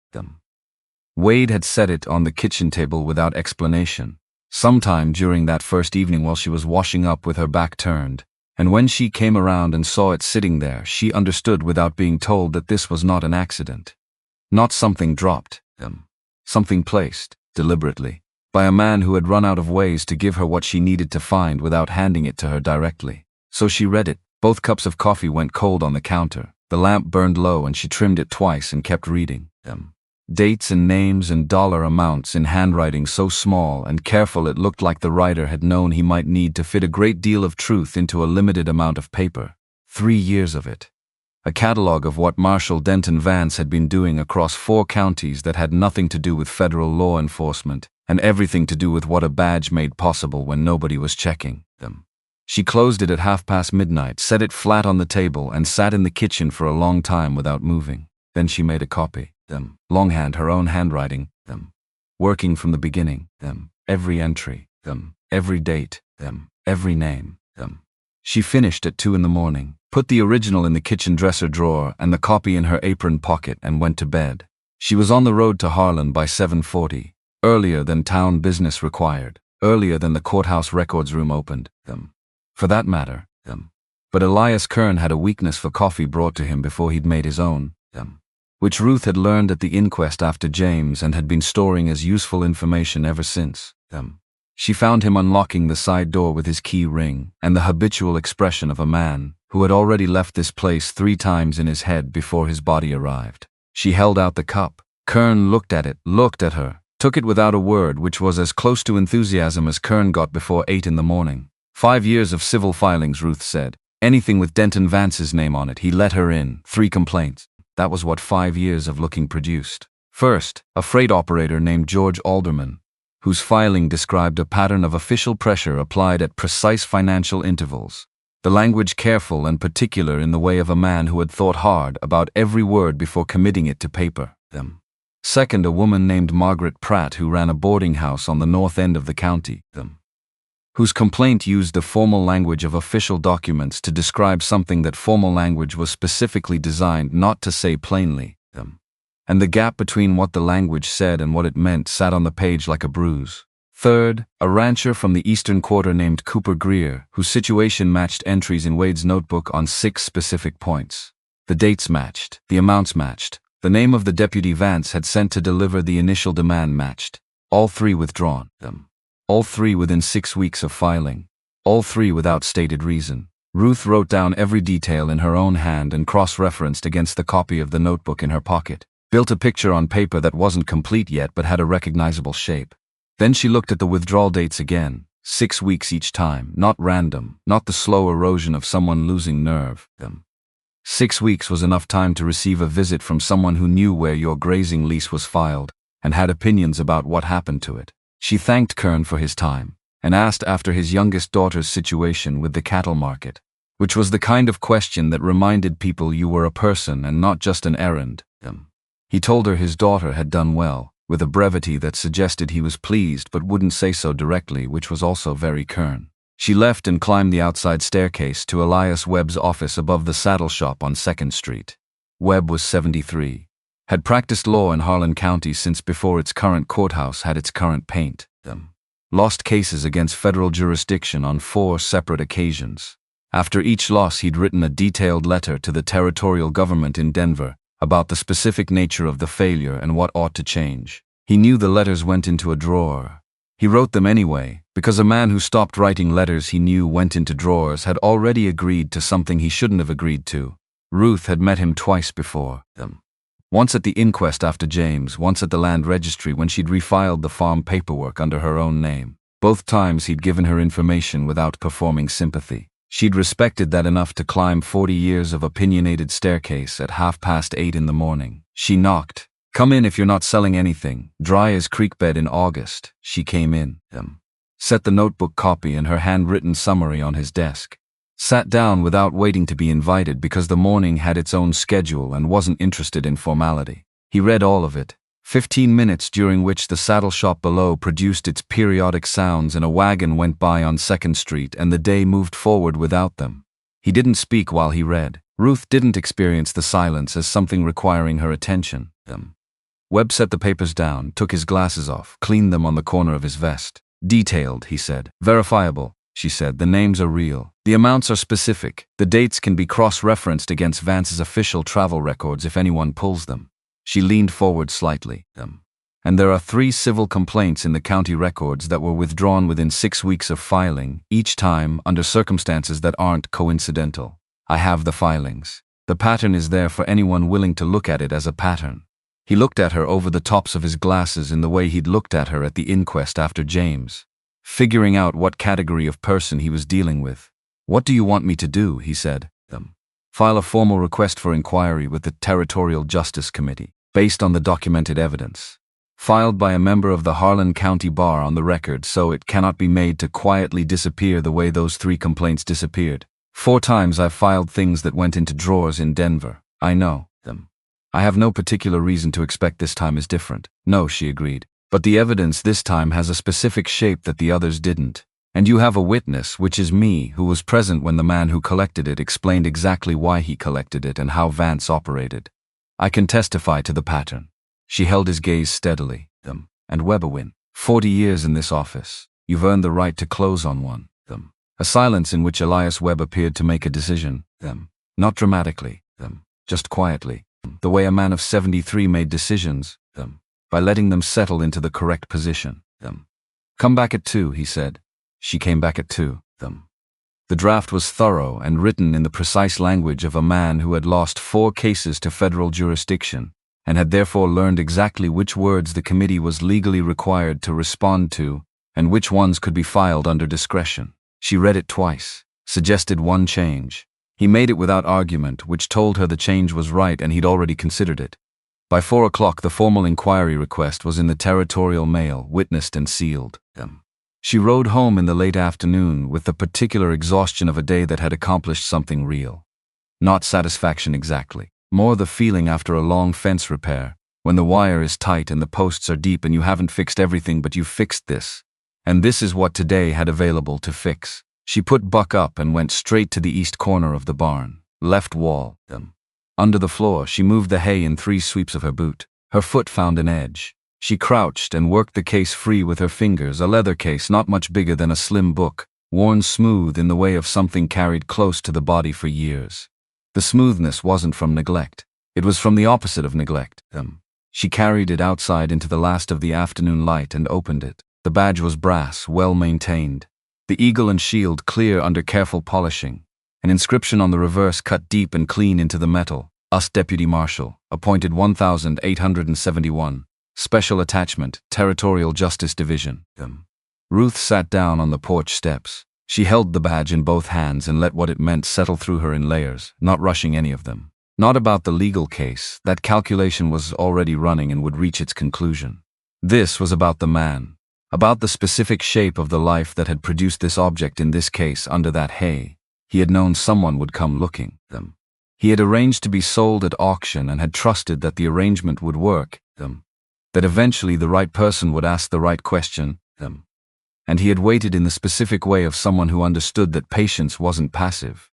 Speaker 1: Wade had set it on the kitchen table without explanation, sometime during that first evening while she was washing up with her back turned, and when she came around and saw it sitting there, she understood without being told that this was not an accident. Not something dropped, something placed, deliberately, by a man who had run out of ways to give her what she needed to find without handing it to her directly. So she read it. Both cups of coffee went cold on the counter. The lamp burned low and she trimmed it twice and kept reading. Dates and names and dollar amounts in handwriting so small and careful it looked like the writer had known he might need to fit a great deal of truth into a limited amount of paper. 3 years of it. A catalog of what Marshal Denton Vance had been doing across 4 counties that had nothing to do with federal law enforcement, and everything to do with what a badge made possible when nobody was checking them. She closed it at midnight, set it flat on the table, and sat in the kitchen for a long time without moving. Then she made a copy. Longhand, her own handwriting. Working from the beginning. Every entry. Every date. Every name. She finished at 2 in the morning, put the original in the kitchen dresser drawer and the copy in her apron pocket, and went to bed. She was on the road to Harlan by 7:40, earlier than town business required, earlier than the courthouse records room opened. For that matter, But Elias Kern had a weakness for coffee brought to him before he'd made his own, which Ruth had learned at the inquest after James and had been storing as useful information ever since. She found him unlocking the side door with his key ring and the habitual expression of a man who had already left this place 3 times in his head before his body arrived. She held out the cup. Kern looked at it, looked at her, took it without a word, which was as close to enthusiasm as Kern got before 8 in the morning. 5 years of civil filings, Ruth said. Anything with Denton Vance's name on it. He let her in. 3 complaints. That was what 5 years of looking produced. First, a freight operator named George Alderman, whose filing described a pattern of official pressure applied at precise financial intervals. The language careful and particular in the way of a man who had thought hard about every word before committing it to paper. Second, a woman named Margaret Pratt who ran a boarding house on the north end of the county, whose complaint used the formal language of official documents to describe something that formal language was specifically designed not to say plainly. And the gap between what the language said and what it meant sat on the page like a bruise. Third, a rancher from the eastern quarter named Cooper Greer, whose situation matched entries in Wade's notebook on 6 specific points. The dates matched, the amounts matched, the name of the deputy Vance had sent to deliver the initial demand matched. All 3 withdrawn. All 3 within 6 weeks of filing. All 3 without stated reason. Ruth wrote down every detail in her own hand and cross-referenced against the copy of the notebook in her pocket. Built a picture on paper that wasn't complete yet but had a recognizable shape. Then she looked at the withdrawal dates again, 6 weeks each time, not random, not the slow erosion of someone losing nerve. 6 weeks was enough time to receive a visit from someone who knew where your grazing lease was filed and had opinions about what happened to it. She thanked Kern for his time and asked after his youngest daughter's situation with the cattle market, which was the kind of question that reminded people you were a person and not just an errand. He told her his daughter had done well, with a brevity that suggested he was pleased but wouldn't say so directly, which was also very Kern. She left and climbed the outside staircase to Elias Webb's office above the saddle shop on 2nd Street. Webb was 73. Had practiced law in Harlan County since before its current courthouse had its current paint. Lost cases against federal jurisdiction on 4 separate occasions. After each loss, he'd written a detailed letter to the territorial government in Denver about the specific nature of the failure and what ought to change. He knew the letters went into a drawer. He wrote them anyway, because a man who stopped writing letters he knew went into drawers had already agreed to something he shouldn't have agreed to. Ruth had met him twice before. Once at the inquest after James, once at the land registry when she'd refiled the farm paperwork under her own name. Both times he'd given her information without performing sympathy. She'd respected that enough to climb 40 years of opinionated staircase at 8:30 in the morning. She knocked. "Come in if you're not selling anything. Dry as creek bed in August." She came in. Set the notebook copy and her handwritten summary on his desk. Sat down without waiting to be invited because the morning had its own schedule and wasn't interested in formality. He read all of it. 15 minutes during which the saddle shop below produced its periodic sounds and a wagon went by on 2nd Street and the day moved forward without them. He didn't speak while he read. Ruth didn't experience the silence as something requiring her attention. Webb set the papers down, took his glasses off, cleaned them on the corner of his vest. "Detailed," he said. "Verifiable," she said. "The names are real. The amounts are specific. The dates can be cross-referenced against Vance's official travel records if anyone pulls them." She leaned forward slightly. "And there are 3 civil complaints in the county records that were withdrawn within 6 weeks of filing, each time under circumstances that aren't coincidental. I have the filings. The pattern is there for anyone willing to look at it as a pattern." He looked at her over the tops of his glasses in the way he'd looked at her at the inquest after James, figuring out what category of person he was dealing with. "What do you want me to do?" he said. "File a formal request for inquiry with the Territorial Justice Committee, based on the documented evidence. Filed by a member of the Harlan County Bar on the record, so it cannot be made to quietly disappear the way those 3 complaints disappeared. 4 times I've filed things that went into drawers in Denver. I know them. I have no particular reason to expect this time is different." "No," she agreed. "But the evidence this time has a specific shape that the others didn't. And you have a witness, which is me, who was present when the man who collected it explained exactly why he collected it and how Vance operated. I can testify to the pattern." She held his gaze steadily. "And Webberwin, 40 years in this office. You've earned the right to close on one." A silence in which Elias Webb appeared to make a decision. Not dramatically. Just quietly. The way a man of 73 made decisions. By letting them settle into the correct position. "Come back at 2, he said. She came back at 2. The draft was thorough and written in the precise language of a man who had lost 4 cases to federal jurisdiction and had therefore learned exactly which words the committee was legally required to respond to and which ones could be filed under discretion. She read it twice, suggested one change. He made it without argument, which told her the change was right and he'd already considered it. By 4 o'clock, the formal inquiry request was in the territorial mail, witnessed and sealed. She rode home in the late afternoon with the particular exhaustion of a day that had accomplished something real. Not satisfaction exactly, more the feeling after a long fence repair, when the wire is tight and the posts are deep and you haven't fixed everything but you've fixed this. And this is what today had available to fix. She put Buck up and went straight to the east corner of the barn, left wall. Under the floor, she moved the hay in 3 sweeps of her boot. Her foot found an edge. She crouched and worked the case free with her fingers, a leather case not much bigger than a slim book, worn smooth in the way of something carried close to the body for years. The smoothness wasn't from neglect. It was from the opposite of neglect. She carried it outside into the last of the afternoon light and opened it. The badge was brass, well maintained. The eagle and shield clear under careful polishing. An inscription on the reverse cut deep and clean into the metal. Us Deputy Marshal, appointed 1871. Special Attachment, Territorial Justice Division. Ruth sat down on the porch steps. She held the badge in both hands and let what it meant settle through her in layers, not rushing any of them. Not about the legal case. That calculation was already running and would reach its conclusion. This was about the man. About the specific shape of the life that had produced this object in this case under that hay. He had known someone would come looking. He had arranged to be sold at auction and had trusted that the arrangement would work. that eventually the right person would ask the right question, and he had waited in the specific way of someone who understood that patience wasn't passive.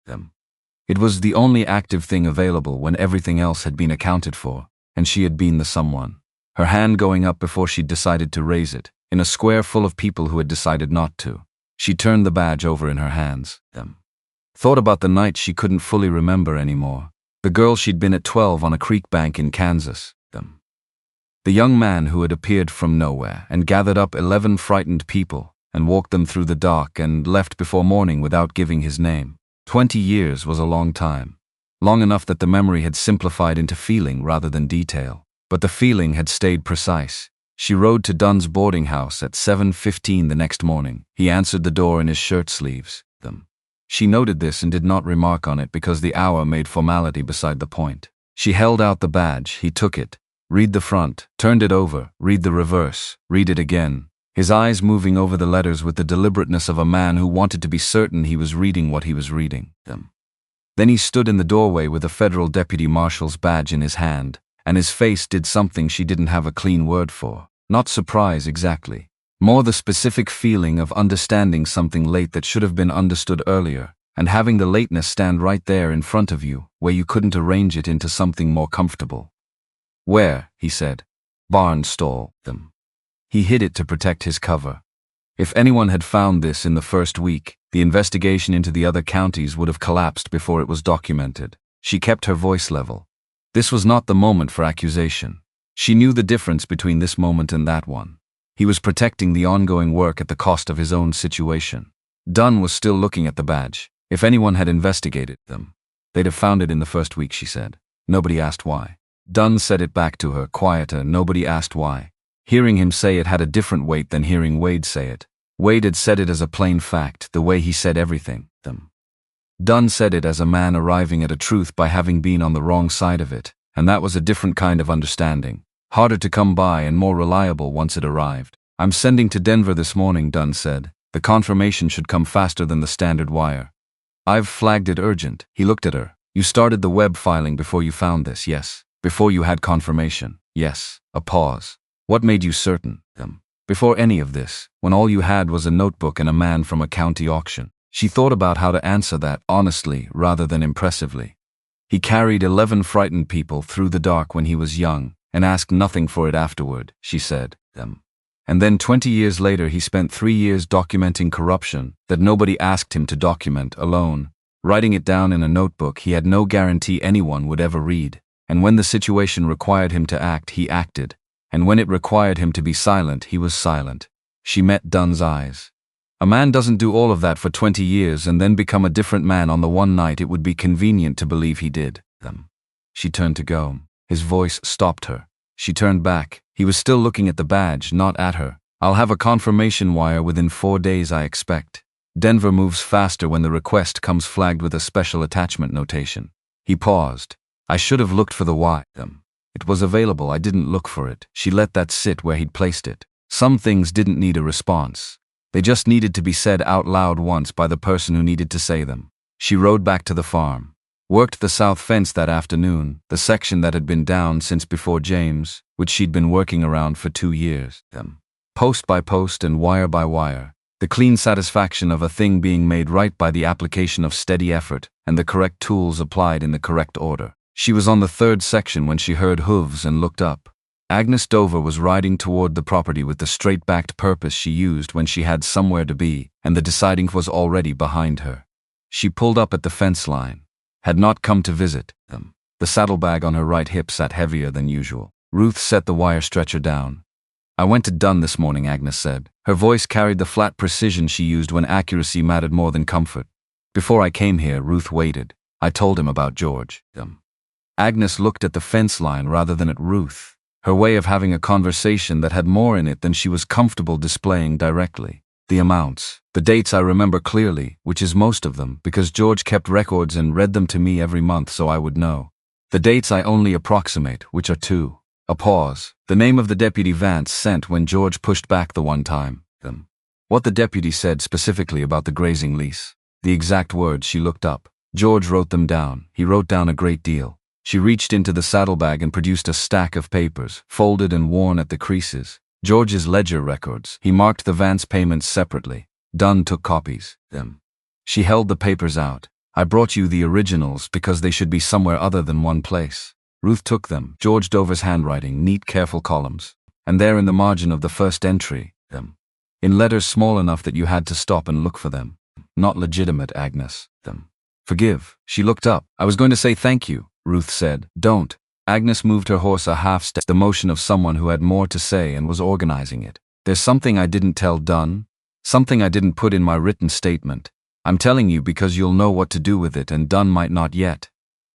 Speaker 1: It was the only active thing available when everything else had been accounted for, and she had been the someone. Her hand going up before she'd decided to raise it, in a square full of people who had decided not to. She turned the badge over in her hands. Thought about the night she couldn't fully remember anymore. The girl she'd been at 12 on a creek bank in Kansas. The young man who had appeared from nowhere and gathered up 11 frightened people and walked them through the dark and left before morning without giving his name. 20 years was a long time. Long enough that the memory had simplified into feeling rather than detail. But the feeling had stayed precise. She rode to Dunn's boarding house at 7:15 the next morning. He answered the door in his shirt sleeves. She noted this and did not remark on it because the hour made formality beside the point. She held out the badge. He took it. Read the front, turned it over, read the reverse, read it again. His eyes moving over the letters with the deliberateness of a man who wanted to be certain he was reading what he was reading. Then he stood in the doorway with a federal deputy marshal's badge in his hand, and his face did something she didn't have a clean word for. Not surprise exactly. More the specific feeling of understanding something late that should have been understood earlier, and having the lateness stand right there in front of you, where you couldn't arrange it into something more comfortable. Where, he said. Barn stall. He hid it to protect his cover. If anyone had found this in the first week, the investigation into the other counties would have collapsed before it was documented. She kept her voice level. This was not the moment for accusation. She knew the difference between this moment and that one. He was protecting the ongoing work at the cost of his own situation. Dunn was still looking at the badge. If anyone had investigated them, they'd have found it in the first week, she said. Nobody asked why. Dunn said it back to her, quieter. Nobody asked why. Hearing him say it had a different weight than hearing Wade say it. Wade had said it as a plain fact, the way he said everything. Dunn said it as a man arriving at a truth by having been on the wrong side of it, and that was a different kind of understanding. Harder to come by and more reliable once it arrived. I'm sending to Denver this morning, Dunn said. The confirmation should come faster than the standard wire. I've flagged it urgent. He looked at her. You started the web filing before you found this, yes. Before you had confirmation, yes. A pause. What made you certain? Before any of this, when all you had was a notebook and a man from a county auction. She thought about how to answer that honestly rather than impressively. He carried 11 frightened people through the dark when he was young and asked nothing for it afterward, she said. And then 20 years later he spent 3 years documenting corruption that nobody asked him to document alone, writing it down in a notebook he had no guarantee anyone would ever read. And when the situation required him to act, he acted. And when it required him to be silent, he was silent. She met Dunn's eyes. A man doesn't do all of that for 20 years and then become a different man on the one night it would be convenient to believe he did. She turned to go. His voice stopped her. She turned back. He was still looking at the badge, not at her. I'll have a confirmation wire within 4 days, I expect. Denver moves faster when the request comes flagged with a special attachment notation. He paused. I should have looked for the why. It was available, I didn't look for it. She let that sit where he'd placed it. Some things didn't need a response. They just needed to be said out loud once by the person who needed to say them. She rode back to the farm. Worked the south fence that afternoon, the section that had been down since before James, which she'd been working around for 2 years. Post by post and wire by wire. The clean satisfaction of a thing being made right by the application of steady effort and the correct tools applied in the correct order. She was on the 3rd section when she heard hooves and looked up. Agnes Dover was riding toward the property with the straight-backed purpose she used when she had somewhere to be, and the deciding was already behind her. She pulled up at the fence line. Had not come to visit them. The saddlebag on her right hip sat heavier than usual. Ruth set the wire stretcher down. I went to Dunn this morning, Agnes said. Her voice carried the flat precision she used when accuracy mattered more than comfort. Before I came here, Ruth waited. I told him about George. Agnes looked at the fence line rather than at Ruth, her way of having a conversation that had more in it than she was comfortable displaying directly. The amounts, the dates I remember clearly, which is most of them, because George kept records and read them to me every month so I would know. The dates I only approximate, which are 2. A pause. The name of the deputy Vance sent when George pushed back the one time. What the deputy said specifically about the grazing lease. The exact words she looked up. George wrote them down. He wrote down a great deal. She reached into the saddlebag and produced a stack of papers, folded and worn at the creases. George's ledger records. He marked the Vance payments separately. Dunn took copies. Them. She held the papers out. I brought you the originals because they should be somewhere other than one place. Ruth took them. George Dover's handwriting, neat, careful columns. And there in the margin of the first entry, them. In letters small enough that you had to stop and look for them. Not legitimate, Agnes. Them. Forgive. She looked up. I was going to say thank you, Ruth said. Don't. Agnes moved her horse a half step, the motion of someone who had more to say and was organizing it. There's something I didn't tell Dunn. Something I didn't put in my written statement. I'm telling you because you'll know what to do with it and Dunn might not yet.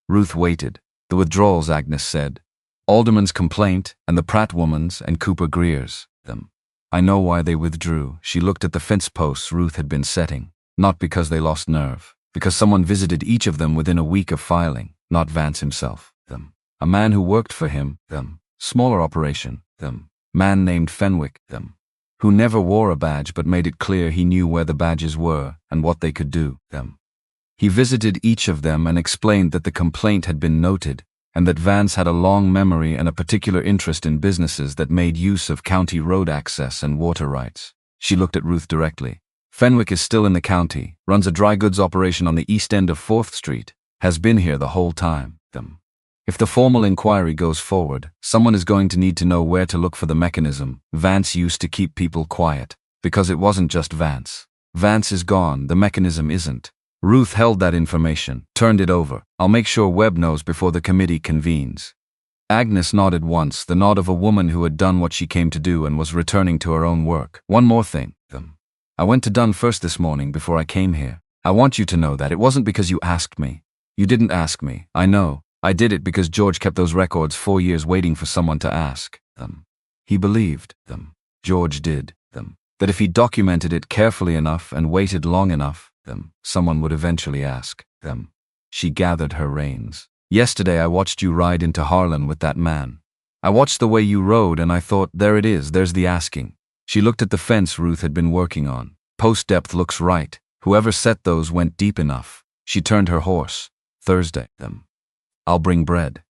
Speaker 1: Ruth waited. The withdrawals, Agnes said. Alderman's complaint, and the Pratt woman's, and Cooper Greer's. Them. I know why they withdrew. She looked at the fence posts Ruth had been setting. Not because they lost nerve. Because someone visited each of them within a week of filing. Not Vance himself. Them. A man who worked for him. Them. Smaller operation. Them. Man named Fenwick. Them. Who never wore a badge but made it clear he knew where the badges were and what they could do. Them. He visited each of them and explained that the complaint had been noted and that Vance had a long memory and a particular interest in businesses that made use of county road access and water rights. She looked at Ruth directly. Fenwick is still in the county, runs a dry goods operation on the east end of 4th Street, has been here the whole time. Them. If the formal inquiry goes forward, someone is going to need to know where to look for the mechanism Vance used to keep people quiet, because it wasn't just Vance. Vance is gone, the mechanism isn't. Ruth held that information, turned it over. I'll make sure Webb knows before the committee convenes. Agnes nodded once, the nod of a woman who had done what she came to do and was returning to her own work. One more thing. I went to Dunn first this morning before I came here. I want you to know that it wasn't because you asked me. You didn't ask me, I know. I did it because George kept those records 4 years waiting for someone to ask them. He believed them. George did them. That if he documented it carefully enough and waited long enough, someone would eventually ask them. She gathered her reins. Yesterday I watched you ride into Harlan with that man. I watched the way you rode and I thought, there it is, there's the asking. She looked at the fence Ruth had been working on. Post depth looks right. Whoever set those went deep enough. She turned her horse. Thursday. I'll bring bread.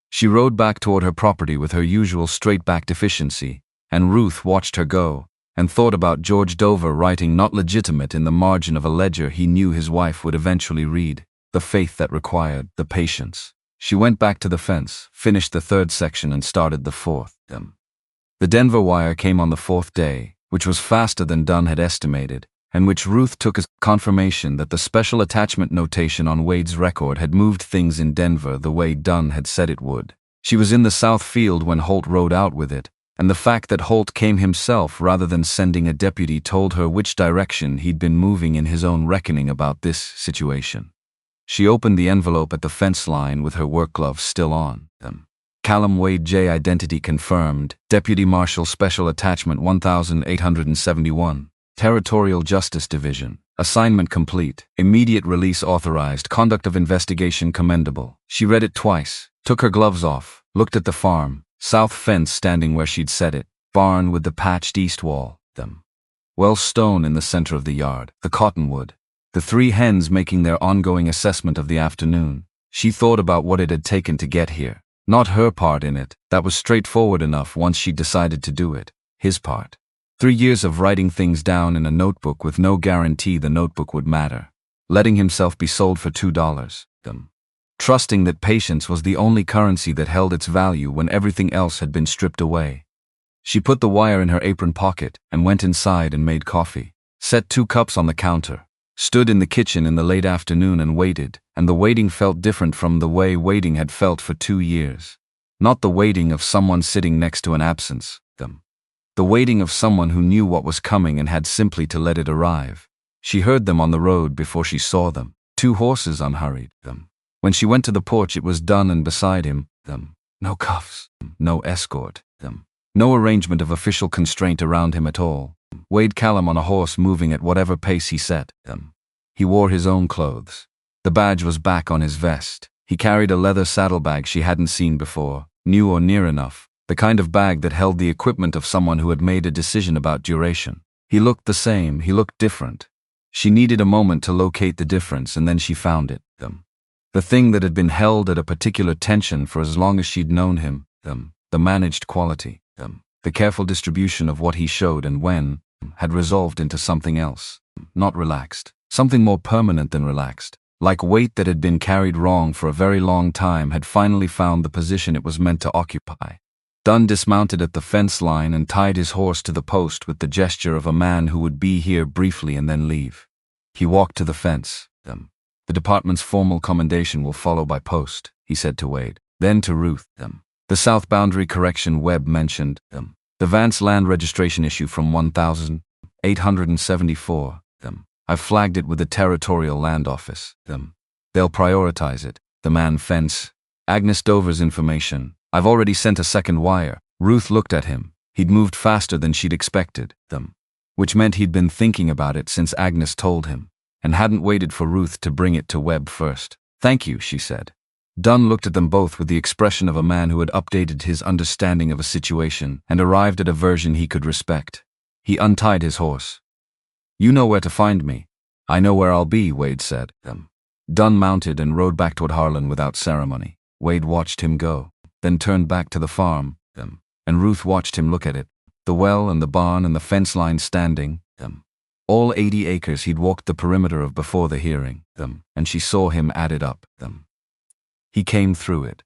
Speaker 1: She rode back toward her property with her usual straight-back deficiency, and Ruth watched her go, and thought about George Dover writing not legitimate in the margin of a ledger he knew his wife would eventually read, the faith that required, the patience. She went back to the fence, finished the 3rd section and started the 4th. The Denver wire came on the 4th day, which was faster than Dunn had estimated, and which Ruth took as confirmation that the special attachment notation on Wade's record had moved things in Denver the way Dunn had said it would. She was in the south field when Holt rode out with it, and the fact that Holt came himself rather than sending a deputy told her which direction he'd been moving in his own reckoning about this situation. She opened the envelope at the fence line with her work gloves still on. Callum Wade J. Identity confirmed. Deputy Marshal Special Attachment 1871. Territorial Justice Division. Assignment complete. Immediate release authorized. Conduct of investigation commendable. She read it twice, took her gloves off, looked at the farm. South fence standing where she'd set it. Barn with the patched east wall. Well stone in the center of the yard. The cottonwood. The 3 hens making their ongoing assessment of the afternoon. She thought about what it had taken to get here. Not her part in it, that was straightforward enough once she decided to do it. His part. 3 years of writing things down in a notebook with no guarantee the notebook would matter. Letting himself be sold for $2. Trusting that patience was the only currency that held its value when everything else had been stripped away. She put the wire in her apron pocket and went inside and made coffee. Set 2 cups on the counter. Stood in the kitchen in the late afternoon and waited, and the waiting felt different from the way waiting had felt for 2 years. Not the waiting of someone sitting next to an absence. The waiting of someone who knew what was coming and had simply to let it arrive. She heard them on the road before she saw them. 2 horses unhurried. When she went to the porch it was Dunn and beside him. No cuffs. No escort. No arrangement of official constraint around him at all. Wade Callum on a horse moving at whatever pace he set. He wore his own clothes. The badge was back on his vest. He carried a leather saddlebag she hadn't seen before, new or near enough, the kind of bag that held the equipment of someone who had made a decision about duration. He looked the same, he looked different. She needed a moment to locate the difference and then she found it. The thing that had been held at a particular tension for as long as she'd known him, the managed quality, the careful distribution of what he showed and when, had resolved into something else, not relaxed, something more permanent than relaxed. Like weight that had been carried wrong for a very long time had finally found the position it was meant to occupy. Dunn dismounted at the fence line and tied his horse to the post with the gesture of a man who would be here briefly and then leave. He walked to the fence. The department's formal commendation will follow by post, he said to Wade. Then to Ruth. The South Boundary Correction Webb mentioned the Vance land registration issue from 1874. I've flagged it with the Territorial Land Office. They'll prioritize it. The man fence. Agnes Dover's information. I've already sent a second wire. Ruth looked at him. He'd moved faster than she'd expected. Which meant he'd been thinking about it since Agnes told him, and hadn't waited for Ruth to bring it to Webb first. Thank you, she said. Dunn looked at them both with the expression of a man who had updated his understanding of a situation and arrived at a version he could respect. He untied his horse. You know where to find me. I know where I'll be, Wade said. Dunn mounted and rode back toward Harlan without ceremony. Wade watched him go, then turned back to the farm, and Ruth watched him look at it, the well and the barn and the fence line standing, all 80 acres he'd walked the perimeter of before the hearing, and she saw him add it up, He came through it,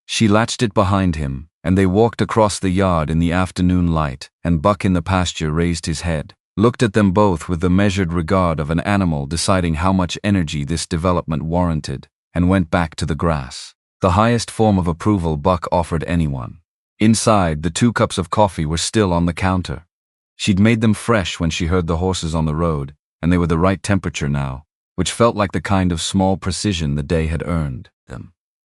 Speaker 1: She latched it behind him, and they walked across the yard in the afternoon light, and Buck in the pasture raised his head, looked at them both with the measured regard of an animal deciding how much energy this development warranted, and went back to the grass. The highest form of approval Buck offered anyone. Inside, the 2 cups of coffee were still on the counter. She'd made them fresh when she heard the horses on the road, and they were the right temperature now, which felt like the kind of small precision the day had earned.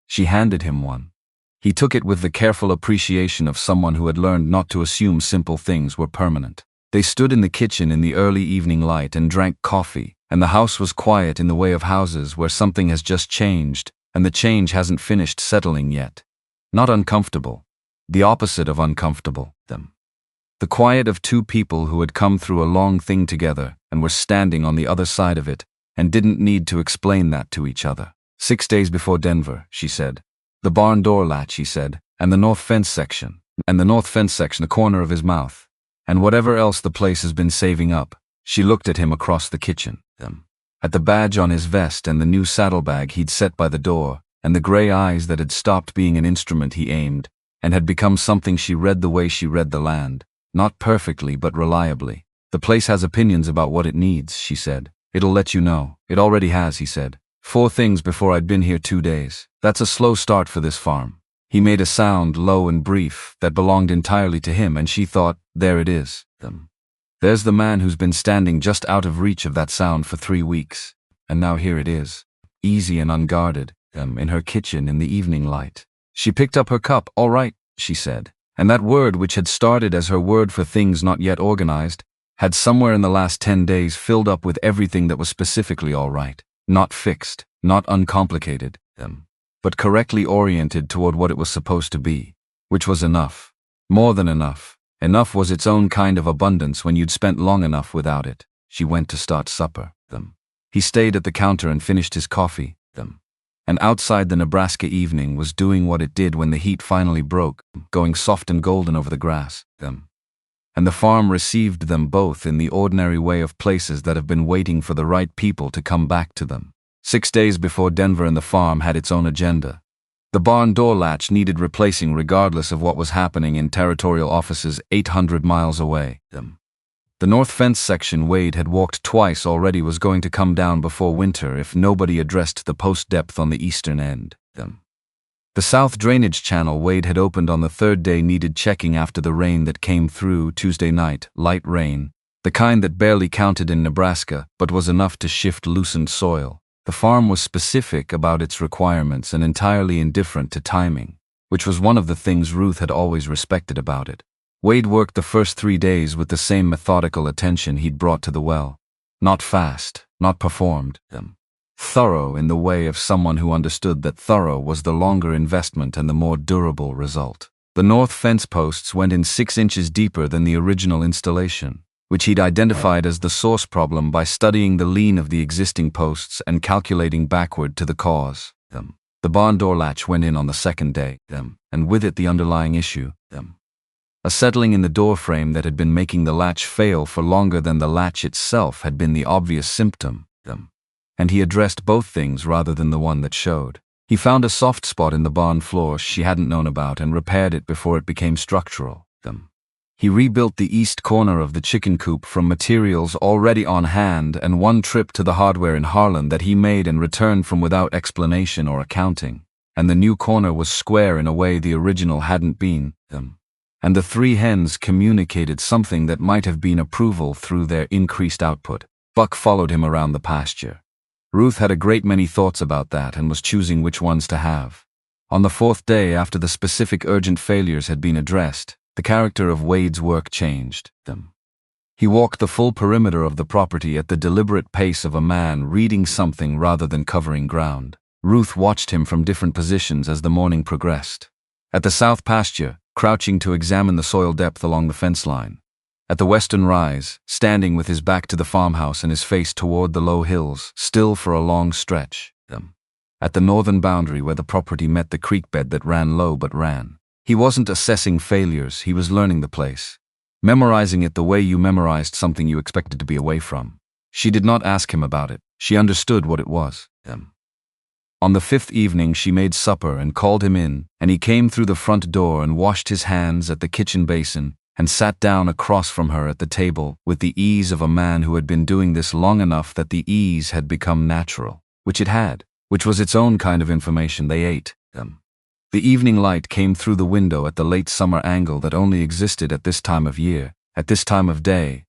Speaker 1: She handed him one. He took it with the careful appreciation of someone who had learned not to assume simple things were permanent. They stood in the kitchen in the early evening light and drank coffee, and the house was quiet in the way of houses where something has just changed, and the change hasn't finished settling yet. Not uncomfortable. The opposite of uncomfortable. The quiet of 2 people who had come through a long thing together and were standing on the other side of it and didn't need to explain that to each other. 6 days before Denver, she said. The barn door latch, he said, and the north fence section, the corner of his mouth, and whatever else the place has been saving up. She looked at him across the kitchen, at the badge on his vest and the new saddlebag he'd set by the door, and the gray eyes that had stopped being an instrument he aimed, and had become something she read the way she read the land, not perfectly but reliably. The place has opinions about what it needs, she said. It'll let you know. It already has, he said. 4 things before I'd been here 2 days. That's a slow start for this farm. He made a sound, low and brief, that belonged entirely to him, and she thought, there it is. There's the man who's been standing just out of reach of that sound for 3 weeks. And now here it is, easy and unguarded, in her kitchen in the evening light. She picked up her cup. All right, she said. And that word, which had started as her word for things not yet organized, had somewhere in the last 10 days filled up with everything that was specifically all right. Not fixed, not uncomplicated, but correctly oriented toward what it was supposed to be, which was enough. More than enough. Enough was its own kind of abundance when you'd spent long enough without it. She went to start supper. He stayed at the counter and finished his coffee. And outside, the Nebraska evening was doing what it did when the heat finally broke, going soft and golden over the grass. And the farm received them both in the ordinary way of places that have been waiting for the right people to come back to them. 6 days before Denver, and the farm had its own agenda. The barn door latch needed replacing regardless of what was happening in territorial offices 800 miles away. The north fence section Wade had walked twice already was going to come down before winter if nobody addressed the post depth on the eastern end. The south drainage channel Wade had opened on the 3rd day needed checking after the rain that came through Tuesday night, light rain, the kind that barely counted in Nebraska but was enough to shift loosened soil. The farm was specific about its requirements and entirely indifferent to timing, which was one of the things Ruth had always respected about it. Wade worked the first 3 days with the same methodical attention he'd brought to the well. Not fast, not performed. Thorough in the way of someone who understood that thorough was the longer investment and the more durable result. The north fence posts went in 6 inches deeper than the original installation. which he'd identified as the source problem by studying the lean of the existing posts and calculating backward to the cause. The barn door latch went in on the second day, and with it the underlying issue, a settling in the door frame that had been making the latch fail for longer than the latch itself had been the obvious symptom, and he addressed both things rather than the one that showed. He found a soft spot in the barn floor she hadn't known about and repaired it before it became structural. He rebuilt the east corner of the chicken coop from materials already on hand and one trip to the hardware in Harlan that he made and returned from without explanation or accounting, and the new corner was square in a way the original hadn't been, and the three hens communicated something that might have been approval through their increased output. Buck followed him around the pasture. Ruth had a great many thoughts about that and was choosing which ones to have. On the fourth day after the specific urgent failures had been addressed, the character of Wade's work changed. He walked the full perimeter of the property at the deliberate pace of a man reading something rather than covering ground. Ruth watched him from different positions as the morning progressed. At the south pasture, crouching to examine the soil depth along the fence line. At the western rise, standing with his back to the farmhouse and his face toward the low hills, still for a long stretch. At the northern boundary where the property met the creek bed that ran low but ran. He wasn't assessing failures, he was learning the place. Memorizing it the way you memorized something you expected to be away from. She did not ask him about it. She understood what it was. On the fifth evening she made supper and called him in, and he came through the front door and washed his hands at the kitchen basin and sat down across from her at the table with the ease of a man who had been doing this long enough that the ease had become natural, which it had, which was its own kind of information. They ate. The evening light came through the window at the late summer angle that only existed at this time of year, at this time of day,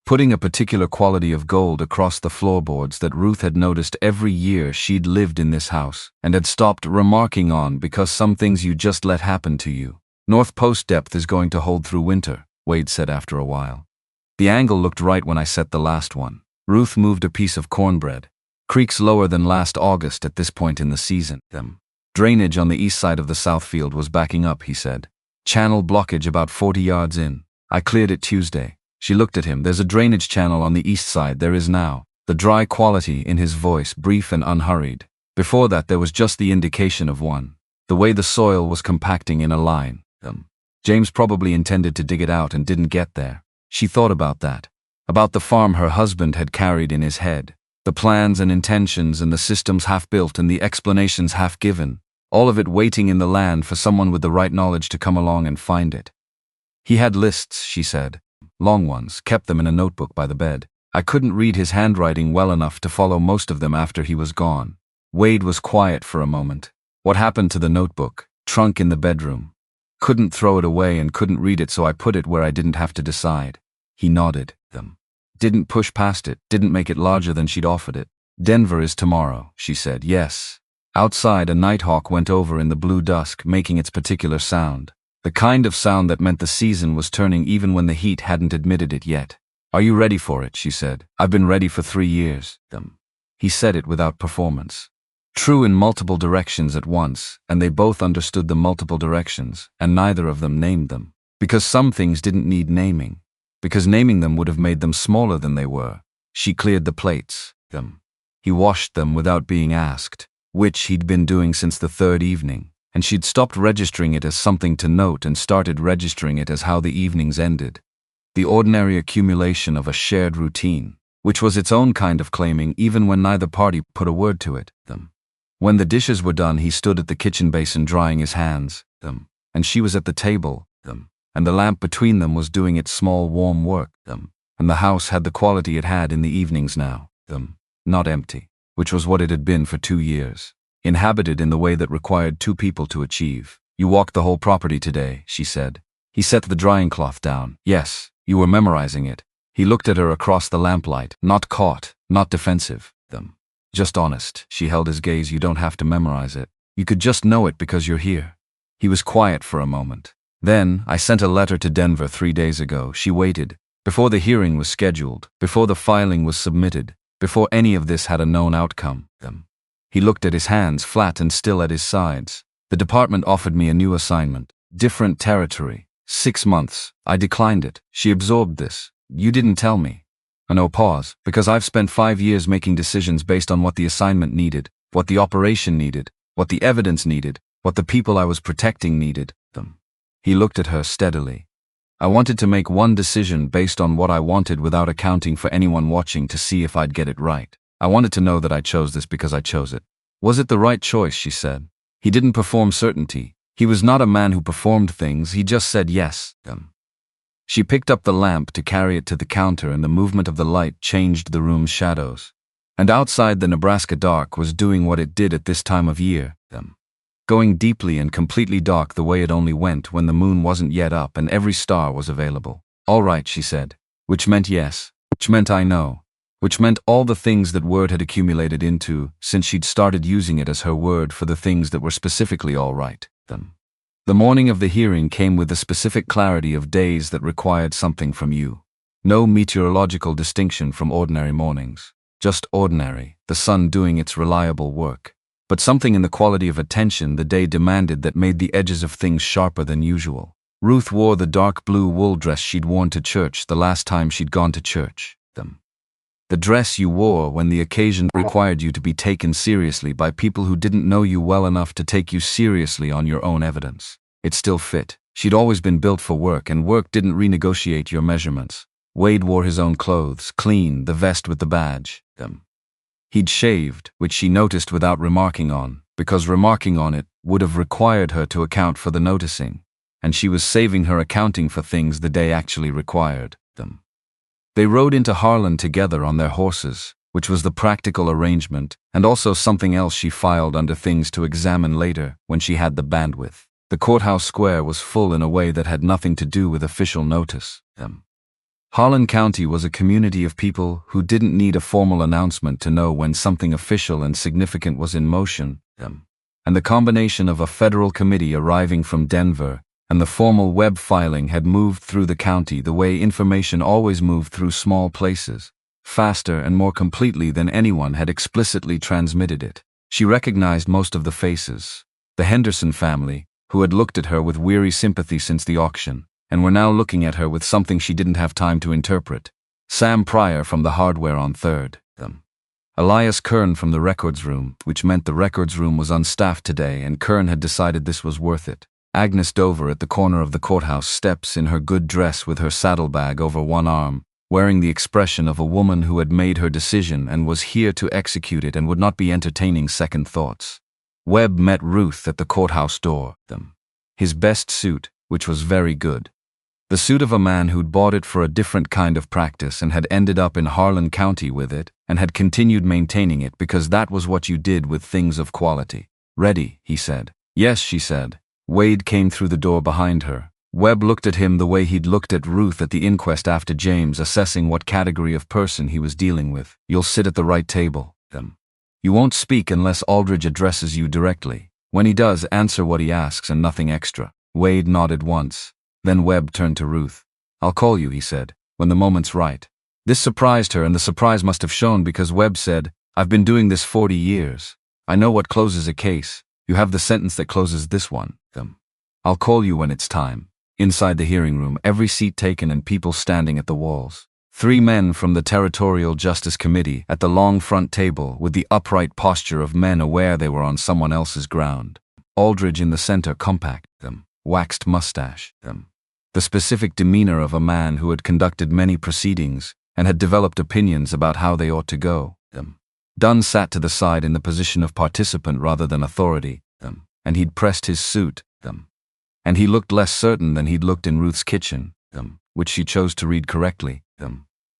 Speaker 1: putting a particular quality of gold across the floorboards that Ruth had noticed every year she'd lived in this house and had stopped remarking on because some things you just let happen to you. North post depth is going to hold through winter, Wade said after a while. The angle looked right when I set the last one. Ruth moved a piece of cornbread. Creeks lower than last August at this point in the season. Drainage on the east side of the south field was backing up, he said. Channel blockage about 40 yards in. I cleared it Tuesday. She looked at him. There's a drainage channel on the east side, there is now. The dry quality in his voice, brief and unhurried. Before that there was just the indication of one. The way the soil was compacting in a line. James probably intended to dig it out and didn't get there. She thought about that. About the farm her husband had carried in his head. The plans and intentions and the systems half built and the explanations half given. All of it waiting in the land for someone with the right knowledge to come along and find it. He had lists, she said. Long ones, kept them in a notebook by the bed. I couldn't read his handwriting well enough to follow most of them after he was gone. Wade was quiet for a moment. What happened to the notebook? Trunk in the bedroom. Couldn't throw it away and couldn't read it, so I put it where I didn't have to decide. He nodded. Didn't push past it, didn't make it larger than she'd offered it. Denver is tomorrow, she said. Yes. Outside, a nighthawk went over in the blue dusk, making its particular sound. The kind of sound that meant the season was turning even when the heat hadn't admitted it yet. Are you ready for it? She said. I've been ready for 3 years. He said it without performance. True in multiple directions at once, and they both understood the multiple directions, and neither of them named them. Because some things didn't need naming. Because naming them would have made them smaller than they were. She cleared the plates. He washed them without being asked, which he'd been doing since the third evening, and she'd stopped registering it as something to note and started registering it as how the evenings ended. The ordinary accumulation of a shared routine, which was its own kind of claiming even when neither party put a word to it. When the dishes were done, he stood at the kitchen basin drying his hands, and she was at the table, and the lamp between them was doing its small warm work, and the house had the quality it had in the evenings now, not empty, which was what it had been for 2 years, inhabited in the way that required 2 people to achieve. You walked the whole property today, she said. He set the drying cloth down. Yes, you were memorizing it. He looked at her across the lamplight, not caught, not defensive, just honest. She held his gaze. You don't have to memorize it. You could just know it because you're here. He was quiet for a moment. Then, I sent a letter to Denver 3 days ago. She waited. Before the hearing was scheduled, before the filing was submitted, before any of this had a known outcome. He looked at his hands, flat and still at his sides. The department offered me a new assignment. Different territory. 6 months. I declined it. She absorbed this. You didn't tell me. No, pause, because I've spent 5 years making decisions based on what the assignment needed, what the operation needed, what the evidence needed, what the people I was protecting needed. He looked at her steadily. I wanted to make one decision based on what I wanted without accounting for anyone watching to see if I'd get it right. I wanted to know that I chose this because I chose it. Was it the right choice, she said. He didn't perform certainty. He was not a man who performed things, he just said yes. She picked up the lamp to carry it to the counter, and the movement of the light changed the room's shadows. And outside, the Nebraska dark was doing what it did at this time of year. Going deeply and completely dark the way it only went when the moon wasn't yet up and every star was available. All right, she said. Which meant yes. Which meant I know. Which meant all the things that word had accumulated into, since she'd started using it as her word for the things that were specifically all right. The morning of the hearing came with the specific clarity of days that required something from you. No meteorological distinction from ordinary mornings. Just ordinary, the sun doing its reliable work. But something in the quality of attention the day demanded that made the edges of things sharper than usual. Ruth wore the dark blue wool dress she'd worn to church the last time she'd gone to church. The dress you wore when the occasion required you to be taken seriously by people who didn't know you well enough to take you seriously on your own evidence. It still fit. She'd always been built for work, and work didn't renegotiate your measurements. Wade wore his own clothes, clean, the vest with the badge. He'd shaved, which she noticed without remarking on, because remarking on it would have required her to account for the noticing, and she was saving her accounting for things the day actually required them. They rode into Harlan together on their horses, which was the practical arrangement, and also something else she filed under things to examine later when she had the bandwidth. The courthouse square was full in a way that had nothing to do with official notice. Harlan County was a community of people who didn't need a formal announcement to know when something official and significant was in motion. And the combination of a federal committee arriving from Denver and the formal web filing had moved through the county the way information always moved through small places, faster and more completely than anyone had explicitly transmitted it. She recognized most of the faces. The Henderson family, who had looked at her with weary sympathy since the auction, and were now looking at her with something she didn't have time to interpret. Sam Pryor from the hardware on 3rd. Elias Kern from the records room, which meant the records room was unstaffed today and Kern had decided this was worth it. Agnes Dover at the corner of the courthouse steps in her good dress with her saddlebag over one arm, wearing the expression of a woman who had made her decision and was here to execute it and would not be entertaining second thoughts. Webb met Ruth at the courthouse door. His best suit, which was very good. The suit of a man who'd bought it for a different kind of practice and had ended up in Harlan County with it, and had continued maintaining it because that was what you did with things of quality. Ready, he said. Yes, she said. Wade came through the door behind her. Webb looked at him the way he'd looked at Ruth at the inquest after James, assessing what category of person he was dealing with. You'll sit at the right table. You won't speak unless Aldridge addresses you directly. When he does, answer what he asks and nothing extra. Wade nodded once. Then Webb turned to Ruth. I'll call you, he said, when the moment's right. This surprised her, and the surprise must have shown because Webb said, I've been doing this 40 years. I know what closes a case. You have the sentence that closes this one. I'll call you when it's time. Inside the hearing room, every seat taken and people standing at the walls. 3 men from the Territorial Justice Committee at the long front table with the upright posture of men aware they were on someone else's ground. Aldridge in the center, compact, waxed mustache, the specific demeanor of a man who had conducted many proceedings and had developed opinions about how they ought to go. Dunn sat to the side in the position of participant rather than authority, and he'd pressed his suit, and he looked less certain than he'd looked in Ruth's kitchen, which she chose to read correctly,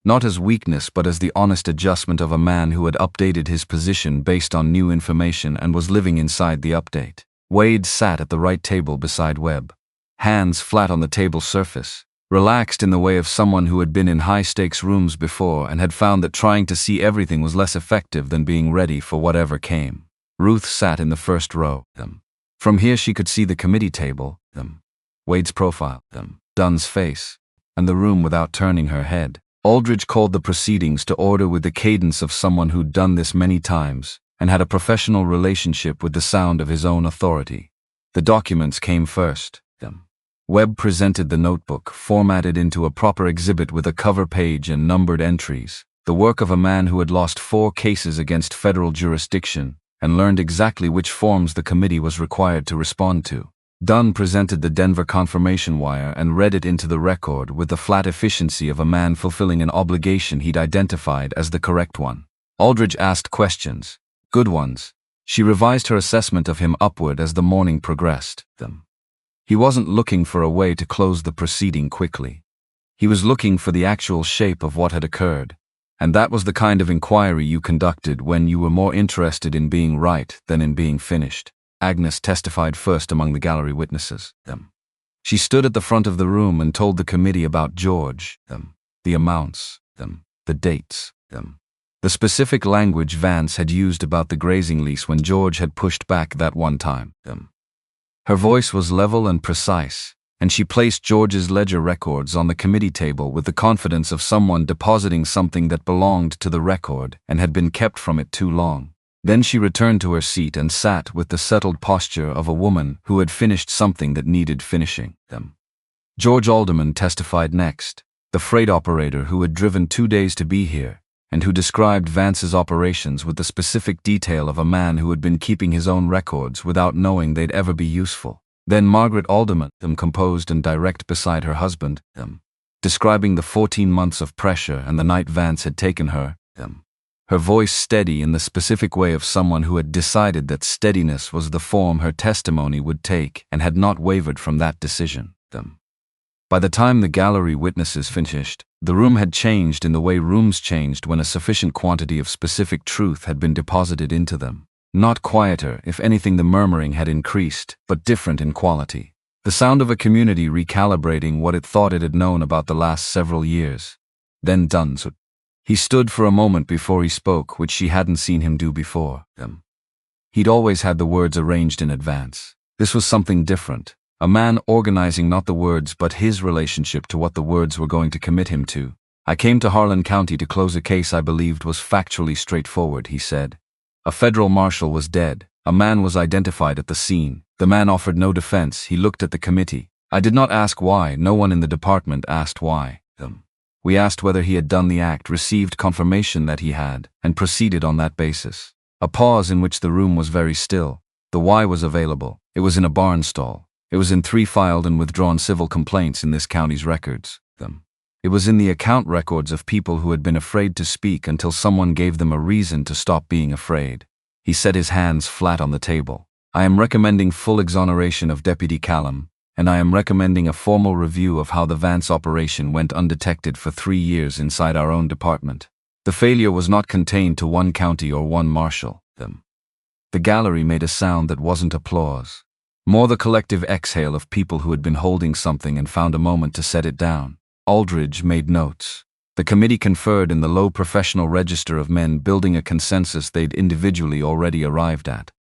Speaker 1: not as weakness but as the honest adjustment of a man who had updated his position based on new information and was living inside the update. Wade sat at the right table beside Webb, hands flat on the table surface, relaxed in the way of someone who had been in high-stakes rooms before and had found that trying to see everything was less effective than being ready for whatever came. Ruth sat in the first row. From here she could see the committee table, Wade's profile, Dunn's face, and the room without turning her head. Aldridge called the proceedings to order with the cadence of someone who'd done this many times and had a professional relationship with the sound of his own authority. The documents came first. Webb presented the notebook, formatted into a proper exhibit with a cover page and numbered entries, the work of a man who had lost 4 cases against federal jurisdiction and learned exactly which forms the committee was required to respond to. Dunn presented the Denver confirmation wire and read it into the record with the flat efficiency of a man fulfilling an obligation he'd identified as the correct one. Aldridge asked questions, good ones. She revised her assessment of him upward as the morning progressed. He wasn't looking for a way to close the proceeding quickly. He was looking for the actual shape of what had occurred, and that was the kind of inquiry you conducted when you were more interested in being right than in being finished. Agnes testified first among the gallery witnesses. She stood at the front of the room and told the committee about George, the amounts, the dates, the specific language Vance had used about the grazing lease when George had pushed back that one time. Her voice was level and precise, and she placed George's ledger records on the committee table with the confidence of someone depositing something that belonged to the record and had been kept from it too long. Then she returned to her seat and sat with the settled posture of a woman who had finished something that needed finishing. George Alderman testified next, the freight operator who had driven 2 days to be here, and who described Vance's operations with the specific detail of a man who had been keeping his own records without knowing they'd ever be useful. Then Margaret Alderman, composed and direct beside her husband, describing the 14 months of pressure and the night Vance had taken her, her voice steady in the specific way of someone who had decided that steadiness was the form her testimony would take and had not wavered from that decision. By the time the gallery witnesses finished, the room had changed in the way rooms changed when a sufficient quantity of specific truth had been deposited into them. Not quieter, if anything the murmuring had increased, but different in quality. The sound of a community recalibrating what it thought it had known about the last several years. Then Dunn stood. He stood for a moment before he spoke, which she hadn't seen him do before. He'd always had the words arranged in advance. This was something different. A man organizing not the words but his relationship to what the words were going to commit him to. I came to Harlan County to close a case I believed was factually straightforward, he said. A federal marshal was dead. A man was identified at the scene. The man offered no defense. He looked at the committee. I did not ask why. No one in the department asked why. We asked whether he had done the act, received confirmation that he had, and proceeded on that basis. A pause in which the room was very still. The why was available. It was in a barn stall. It was in 3 filed and withdrawn civil complaints in this county's records. It was in the account records of people who had been afraid to speak until someone gave them a reason to stop being afraid. He set his hands flat on the table. I am recommending full exoneration of Deputy Callum, and I am recommending a formal review of how the Vance operation went undetected for 3 years inside our own department. The failure was not contained to one county or one marshal. The gallery made a sound that wasn't applause. More the collective exhale of people who had been holding something and found a moment to set it down. Aldridge made notes. The committee conferred in the low professional register of men building a consensus they'd individually already arrived at.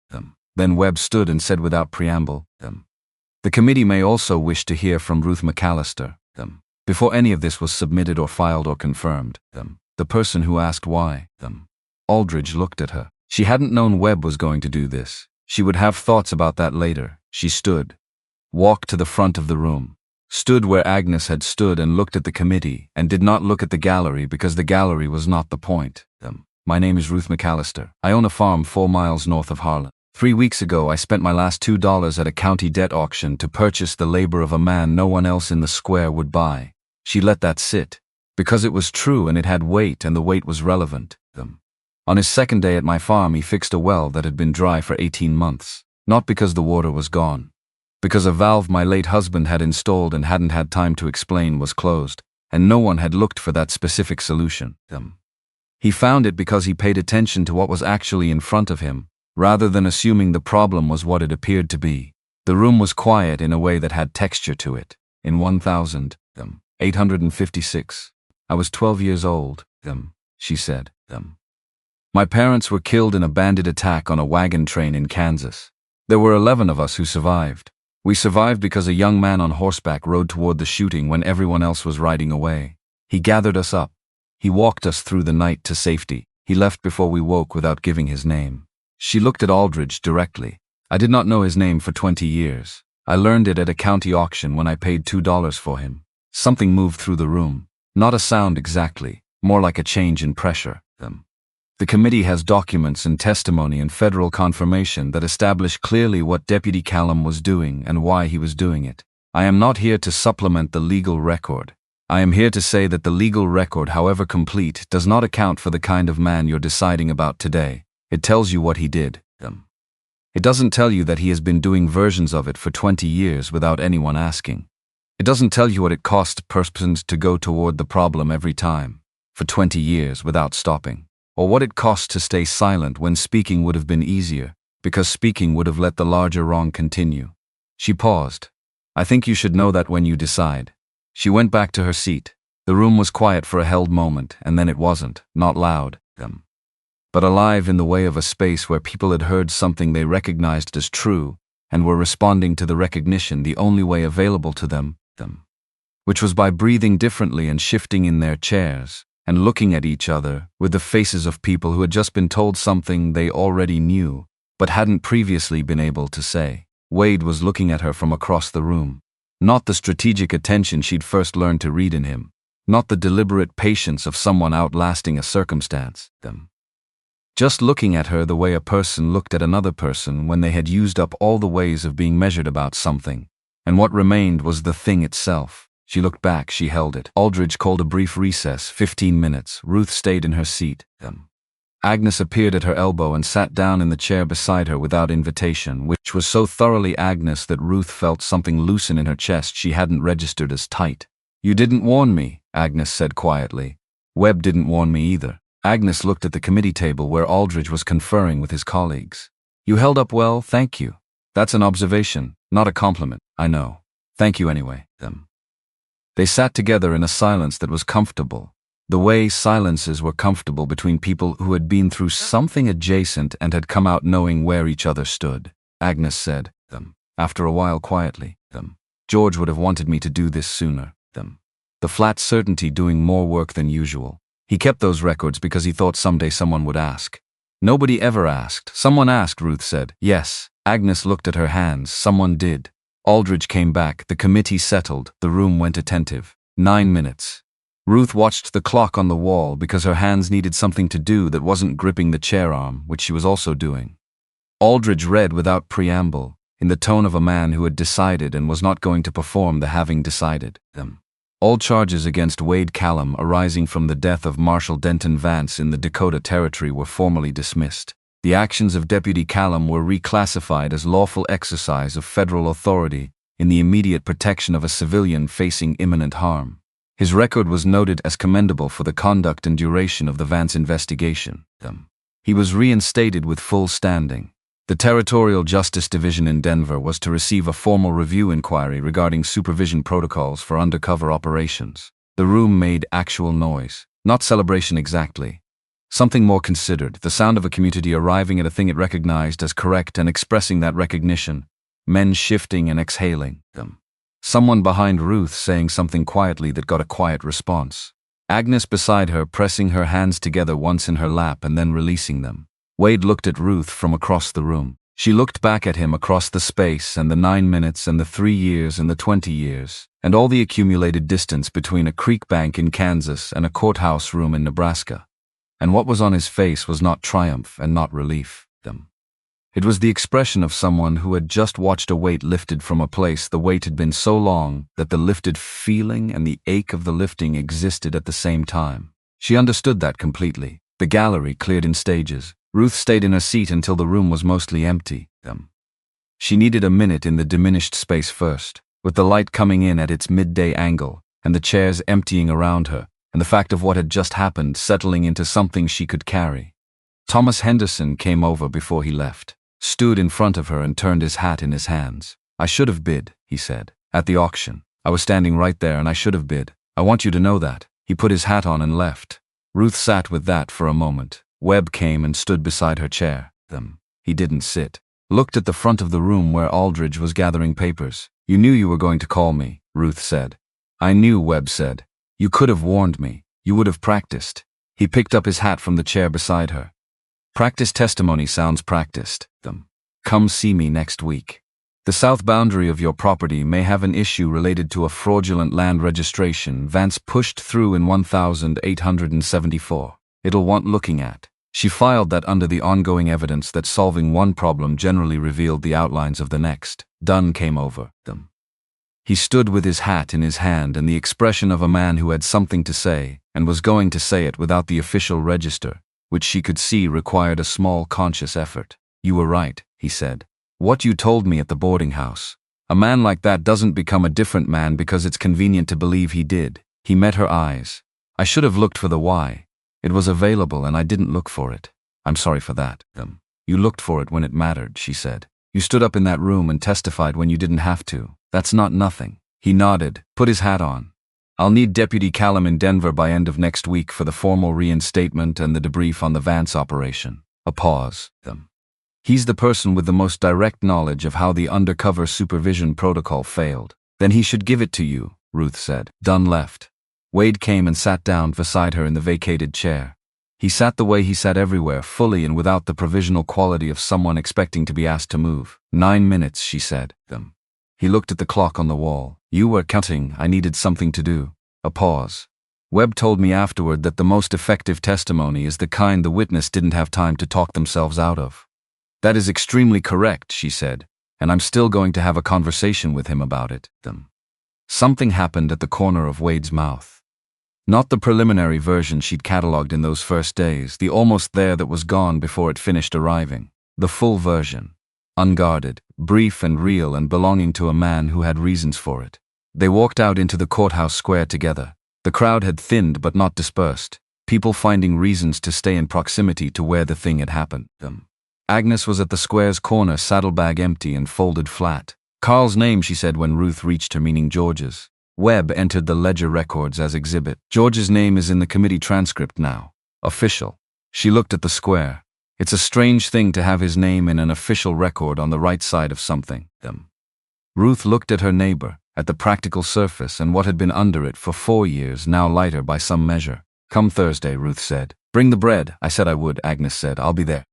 Speaker 1: Then Webb stood and said without preamble, the committee may also wish to hear from Ruth McAllister. Before any of this was submitted or filed or confirmed, the person who asked why. Aldridge looked at her. She hadn't known Webb was going to do this. She would have thoughts about that later. She stood, walked to the front of the room, stood where Agnes had stood and looked at the committee, and did not look at the gallery because the gallery was not the point. My name is Ruth McAllister. I own a farm 4 miles north of Harlan. 3 weeks ago, I spent my last $2 at a county debt auction to purchase the labor of a man no one else in the square would buy. She let that sit, because it was true and it had weight and the weight was relevant. On his 2nd day at my farm, he fixed a well that had been dry for 18 months. Not because the water was gone. Because a valve my late husband had installed and hadn't had time to explain was closed, and no one had looked for that specific solution. He found it because he paid attention to what was actually in front of him, rather than assuming the problem was what it appeared to be. The room was quiet in a way that had texture to it. In 1856, I was 12 years old, she said. My parents were killed in a bandit attack on a wagon train in Kansas. There were 11 of us who survived. We survived because a young man on horseback rode toward the shooting when everyone else was riding away. He gathered us up. He walked us through the night to safety. He left before we woke without giving his name. She looked at Aldridge directly. I did not know his name for 20 years. I learned it at a county auction when I paid $2 for him. Something moved through the room. Not a sound exactly, more like a change in pressure. The committee has documents and testimony and federal confirmation that establish clearly what Deputy Callum was doing and why he was doing it. I am not here to supplement the legal record. I am here to say that the legal record, however complete, does not account for the kind of man you're deciding about today. It tells you what he did. It doesn't tell you that he has been doing versions of it for 20 years without anyone asking. It doesn't tell you what it cost persons to go toward the problem every time, for 20 years without stopping, or what it cost to stay silent when speaking would have been easier, because speaking would have let the larger wrong continue. She paused. I think you should know that when you decide. She went back to her seat. The room was quiet for a held moment, and then it wasn't, not loud, but alive in the way of a space where people had heard something they recognized as true and were responding to the recognition the only way available to them, which was by breathing differently and shifting in their chairs and looking at each other with the faces of people who had just been told something they already knew but hadn't previously been able to say. Wade was looking at her from across the room. Not the strategic attention she'd first learned to read in him, not the deliberate patience of someone outlasting a circumstance. Just looking at her the way a person looked at another person when they had used up all the ways of being measured about something, and what remained was the thing itself. She looked back, she held it. Aldridge called a brief recess, 15 minutes. Ruth stayed in her seat. Agnes appeared at her elbow and sat down in the chair beside her without invitation, which was so thoroughly Agnes that Ruth felt something loosen in her chest she hadn't registered as tight. You didn't warn me, Agnes said quietly. Webb didn't warn me either. Agnes looked at the committee table where Aldridge was conferring with his colleagues. You held up well, thank you. That's an observation, not a compliment, I know. Thank you anyway. They sat together in a silence that was comfortable, the way silences were comfortable between people who had been through something adjacent and had come out knowing where each other stood. Agnes said, after a while quietly, George would have wanted me to do this sooner. The flat certainty doing more work than usual. He kept those records because he thought someday someone would ask. Nobody ever asked. Someone asked, Ruth said. Yes. Agnes looked at her hands. Someone did. Aldridge came back. The committee settled. The room went attentive. 9 minutes. Ruth watched the clock on the wall because her hands needed something to do that wasn't gripping the chair arm, which she was also doing. Aldridge read without preamble, in the tone of a man who had decided and was not going to perform the having decided. All charges against Wade Callum arising from the death of Marshal Denton Vance in the Dakota Territory were formally dismissed. The actions of Deputy Callum were reclassified as lawful exercise of federal authority in the immediate protection of a civilian facing imminent harm. His record was noted as commendable for the conduct and duration of the Vance investigation. He was reinstated with full standing. The Territorial Justice Division in Denver was to receive a formal review inquiry regarding supervision protocols for undercover operations. The room made actual noise, not celebration exactly. Something more considered, the sound of a community arriving at a thing it recognized as correct and expressing that recognition, men shifting and exhaling. Someone behind Ruth saying something quietly that got a quiet response. Agnes beside her pressing her hands together once in her lap and then releasing them. Wade looked at Ruth from across the room. She looked back at him across the space and the 9 minutes and the 3 years and the 20 years, and all the accumulated distance between a creek bank in Kansas and a courthouse room in Nebraska. And what was on his face was not triumph and not relief. It was the expression of someone who had just watched a weight lifted from a place the weight had been so long that the lifted feeling and the ache of the lifting existed at the same time. She understood that completely. The gallery cleared in stages. Ruth stayed in her seat until the room was mostly empty. She needed a minute in the diminished space first, with the light coming in at its midday angle, and the chairs emptying around her, and the fact of what had just happened settling into something she could carry. Thomas Henderson came over before he left, stood in front of her and turned his hat in his hands. I should have bid, he said, at the auction. I was standing right there and I should have bid. I want you to know that. He put his hat on and left. Ruth sat with that for a moment. Webb came and stood beside her chair. He didn't sit. Looked at the front of the room where Aldridge was gathering papers. You knew you were going to call me, Ruth said. I knew, Webb said. You could have warned me. You would have practiced. He picked up his hat from the chair beside her. Practice testimony sounds practiced. Come see me next week. The south boundary of your property may have an issue related to a fraudulent land registration Vance pushed through in 1874. It'll want looking at. She filed that under the ongoing evidence that solving one problem generally revealed the outlines of the next. Dunn came over them. He stood with his hat in his hand and the expression of a man who had something to say, and was going to say it without the official register, which she could see required a small conscious effort. You were right, he said. What you told me at the boarding house. A man like that doesn't become a different man because it's convenient to believe he did. He met her eyes. I should have looked for the why. It was available and I didn't look for it. I'm sorry for that. You looked for it when it mattered, she said. You stood up in that room and testified when you didn't have to. That's not nothing. He nodded, put his hat on. I'll need Deputy Callum in Denver by end of next week for the formal reinstatement and the debrief on the Vance operation. A pause. He's the person with the most direct knowledge of how the undercover supervision protocol failed. Then he should give it to you, Ruth said. Dunn left. Wade came and sat down beside her in the vacated chair. He sat the way he sat everywhere, fully and without the provisional quality of someone expecting to be asked to move. 9 minutes, she said. He looked at the clock on the wall. You were counting, I needed something to do. A pause. Webb told me afterward that the most effective testimony is the kind the witness didn't have time to talk themselves out of. That is extremely correct, she said, and I'm still going to have a conversation with him about it. Something happened at the corner of Wade's mouth. Not the preliminary version she'd catalogued in those first days, the almost there that was gone before it finished arriving. The full version. Unguarded, brief and real and belonging to a man who had reasons for it. They walked out into the courthouse square together. The crowd had thinned but not dispersed, people finding reasons to stay in proximity to where the thing had happened. Agnes was at the square's corner, saddlebag empty and folded flat. Carl's name, she said when Ruth reached her, meaning George's. Webb entered the ledger records as exhibit. George's name is in the committee transcript now. Official. She looked at the square. It's a strange thing to have his name in an official record on the right side of something. Ruth looked at her neighbor, at the practical surface and what had been under it for 4 years, now lighter by some measure. Come Thursday, Ruth said. Bring the bread. I said I would, Agnes said. I'll be there.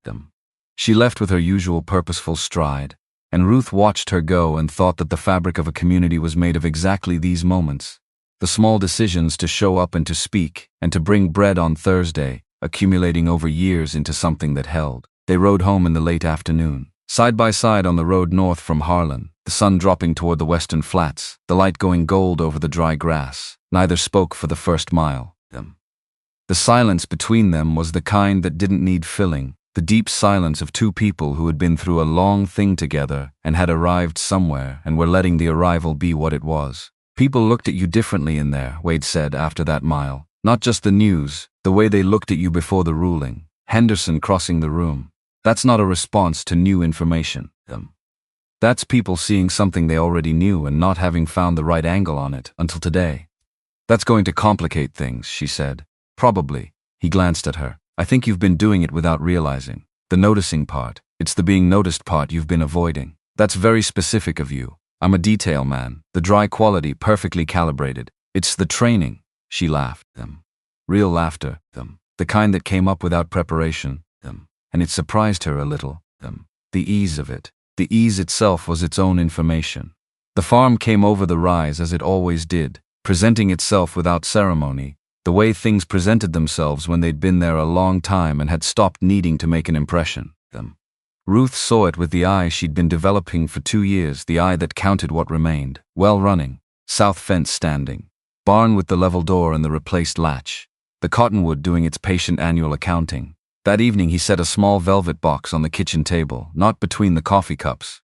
Speaker 1: She left with her usual purposeful stride, and Ruth watched her go and thought that the fabric of a community was made of exactly these moments. The small decisions to show up and to speak, and to bring bread on Thursday, accumulating over years into something that held. They rode home in the late afternoon, side by side on the road north from Harlan, the sun dropping toward the western flats, the light going gold over the dry grass. Neither spoke for the first mile. The silence between them was the kind that didn't need filling. The deep silence of two people who had been through a long thing together and had arrived somewhere and were letting the arrival be what it was. People looked at you differently in there, Wade said after that mile. Not just the news, the way they looked at you before the ruling. Henderson crossing the room. That's not a response to new information. That's people seeing something they already knew and not having found the right angle on it until today. That's going to complicate things, she said. Probably. He glanced at her. I think you've been doing it without realizing. The noticing part. It's the being noticed part you've been avoiding. That's very specific of you. I'm a detail man. The dry quality, perfectly calibrated. It's the training. She laughed. Real laughter. The kind that came up without preparation. And it surprised her a little. The ease of it. The ease itself was its own information. The farm came over the rise as it always did, presenting itself without ceremony. The way things presented themselves when they'd been there a long time and had stopped needing to make an impression. Ruth saw it with the eye she'd been developing for 2 years, the eye that counted what remained. Well running, south fence standing, barn with the level door and the replaced latch, the cottonwood doing its patient annual accounting. That evening he set a small velvet box on the kitchen table, not between the coffee cups.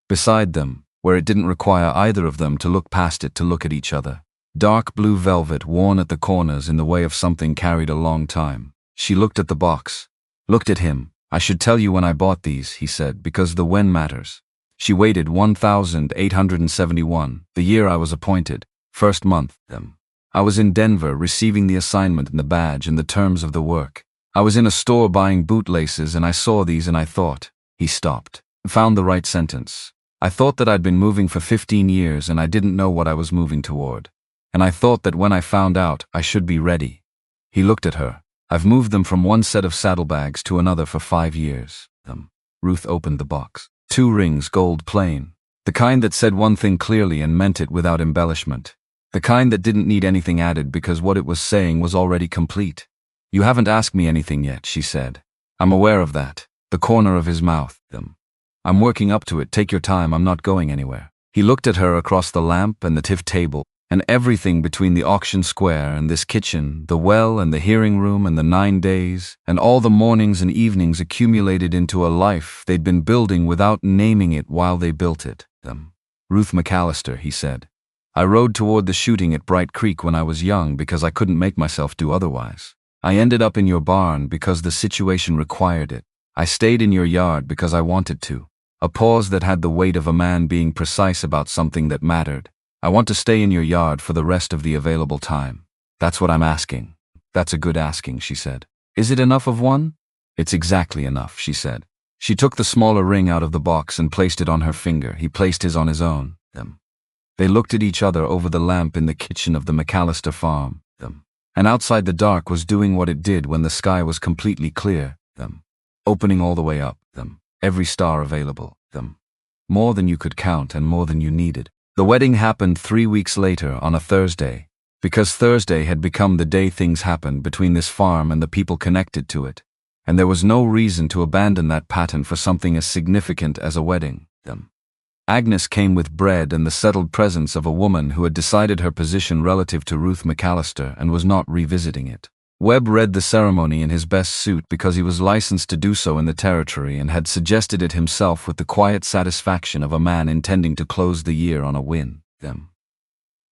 Speaker 1: Beside them, where it didn't require either of them to look past it to look at each other. Dark blue velvet worn at the corners in the way of something carried a long time. She looked at the box. Looked at him. I should tell you when I bought these, he said, because the when matters. She waited 1871, the year I was appointed. First month. I was in Denver receiving the assignment and the badge and the terms of the work. I was in a store buying bootlaces and I saw these and I thought. He stopped. Found the right sentence. I thought that I'd been moving for 15 years and I didn't know what I was moving toward. And I thought that when I found out, I should be ready. He looked at her. I've moved them from one set of saddlebags to another for 5 years. Ruth opened the box. 2 rings, gold plain. The kind that said one thing clearly and meant it without embellishment. The kind that didn't need anything added because what it was saying was already complete. "You haven't asked me anything yet," she said. "I'm aware of that." The corner of his mouth. "I'm working up to it. Take your time. I'm not going anywhere." He looked at her across the lamp and the TIFF table, and everything between the auction square and this kitchen, the well and the hearing room and the 9 days, and all the mornings and evenings accumulated into a life they'd been building without naming it while they built it. "Ruth McAllister," he said. "I rode toward the shooting at Bright Creek when I was young because I couldn't make myself do otherwise. I ended up in your barn because the situation required it. I stayed in your yard because I wanted to. A pause that had the weight of a man being precise about something that mattered. I want to stay in your yard for the rest of the available time. That's what I'm asking." "That's a good asking," she said. "Is it enough of one?" "It's exactly enough," she said. She took the smaller ring out of the box and placed it on her finger. He placed his on his own. They looked at each other over the lamp in the kitchen of the McAllister farm. And outside the dark was doing what it did when the sky was completely clear. Opening all the way up. Every star available. More than you could count and more than you needed. The wedding happened 3 weeks later on a Thursday, because Thursday had become the day things happened between this farm and the people connected to it, and there was no reason to abandon that pattern for something as significant as a wedding. Agnes came with bread and the settled presence of a woman who had decided her position relative to Ruth McAllister and was not revisiting it. Webb read the ceremony in his best suit because he was licensed to do so in the territory and had suggested it himself with the quiet satisfaction of a man intending to close the year on a win.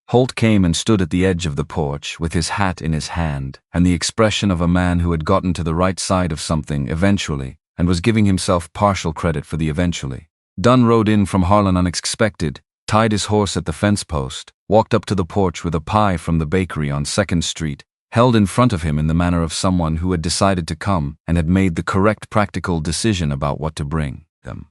Speaker 1: Holt came and stood at the edge of the porch with his hat in his hand and the expression of a man who had gotten to the right side of something eventually and was giving himself partial credit for the eventually. Dunn rode in from Harlan unexpected, tied his horse at the fence post, walked up to the porch with a pie from the bakery on 2nd Street, held in front of him in the manner of someone who had decided to come and had made the correct practical decision about what to bring them.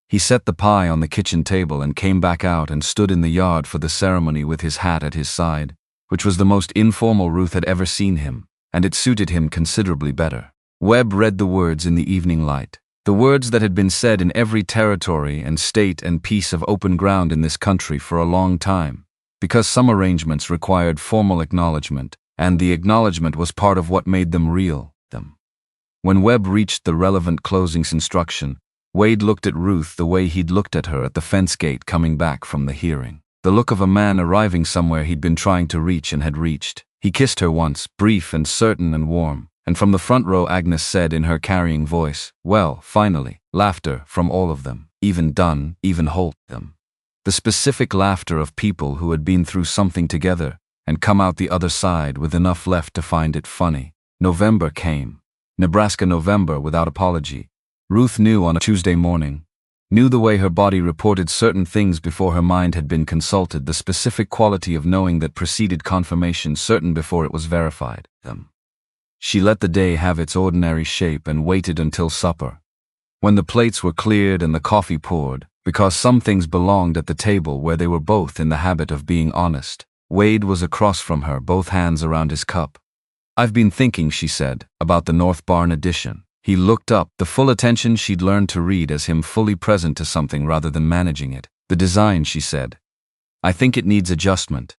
Speaker 1: He set the pie on the kitchen table and came back out and stood in the yard for the ceremony with his hat at his side, which was the most informal Ruth had ever seen him, and it suited him considerably better. Webb read the words in the evening light, the words that had been said in every territory and state and piece of open ground in this country for a long time, because some arrangements required formal acknowledgement, and the acknowledgement was part of what made them real. When Webb reached the relevant closing instruction, Wade looked at Ruth the way he'd looked at her at the fence gate coming back from the hearing. The look of a man arriving somewhere he'd been trying to reach and had reached. He kissed her once, brief and certain and warm, and from the front row Agnes said in her carrying voice, "Well, finally." Laughter from all of them, even Dunn, even Holt. The specific laughter of people who had been through something together and come out the other side with enough left to find it funny. November came. Nebraska November without apology. Ruth knew on a Tuesday morning, knew the way her body reported certain things before her mind had been consulted, the specific quality of knowing that preceded confirmation certain before it was verified. She let the day have its ordinary shape and waited until supper, when the plates were cleared and the coffee poured, because some things belonged at the table where they were both in the habit of being honest. Wade was across from her, both hands around his cup. "I've been thinking," she said, "about the North Barn addition." He looked up, the full attention she'd learned to read as him fully present to something rather than managing it. "The design," she said. "I think it needs adjustment."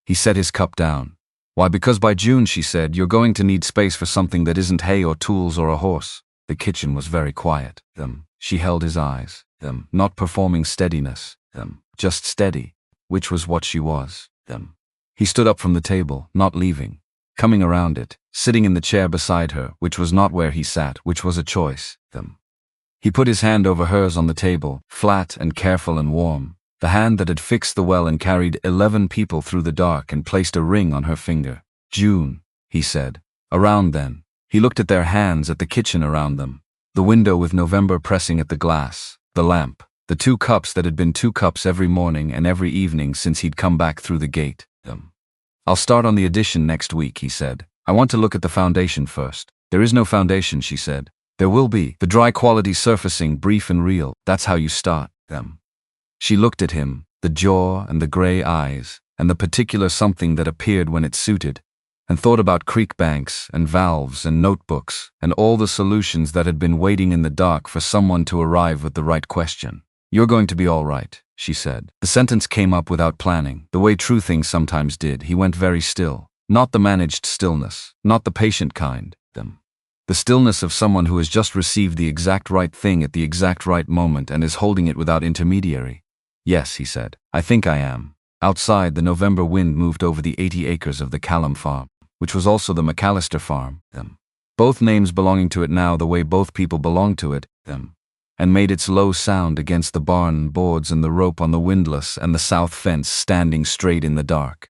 Speaker 1: He set his cup down. "Why, because by June," she said, "you're going to need space for something that isn't hay or tools or a horse." The kitchen was very quiet. She held his eyes. Not performing steadiness. Just steady, which was what she was. He stood up from the table, not leaving, coming around it, sitting in the chair beside her, which was not where he sat, which was a choice. He put his hand over hers on the table, flat and careful and warm, the hand that had fixed the well and carried 11 people through the dark and placed a ring on her finger. "June," he said. Around then. He looked at their hands, at the kitchen around them, the window with November pressing at the glass, the lamp, the 2 cups that had been 2 cups every morning and every evening since he'd come back through the gate. "I'll start on the addition next week," he said. "I want to look at the foundation first." "There is no foundation," she said. "There will be. The dry quality surfacing, brief and real. That's how you start them." She looked at him, the jaw and the gray eyes, and the particular something that appeared when it suited, and thought about creek banks and valves and notebooks and all the solutions that had been waiting in the dark for someone to arrive with the right question. "You're going to be all right," she said. The sentence came up without planning, the way true things sometimes did. He went very still. Not the managed stillness, not the patient kind. The stillness of someone who has just received the exact right thing at the exact right moment and is holding it without intermediary. Yes, he said. I think I am. Outside, the November wind moved over the 80 acres of the Callum farm, which was also the McAllister farm. Both names belonging to it now the way both people belonged to it. And made its low sound against the barn boards and the rope on the windlass and the south fence standing straight in the dark.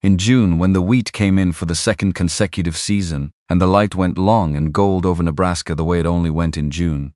Speaker 1: In June, when the wheat came in for the second consecutive season, and the light went long and gold over Nebraska the way it only went in June,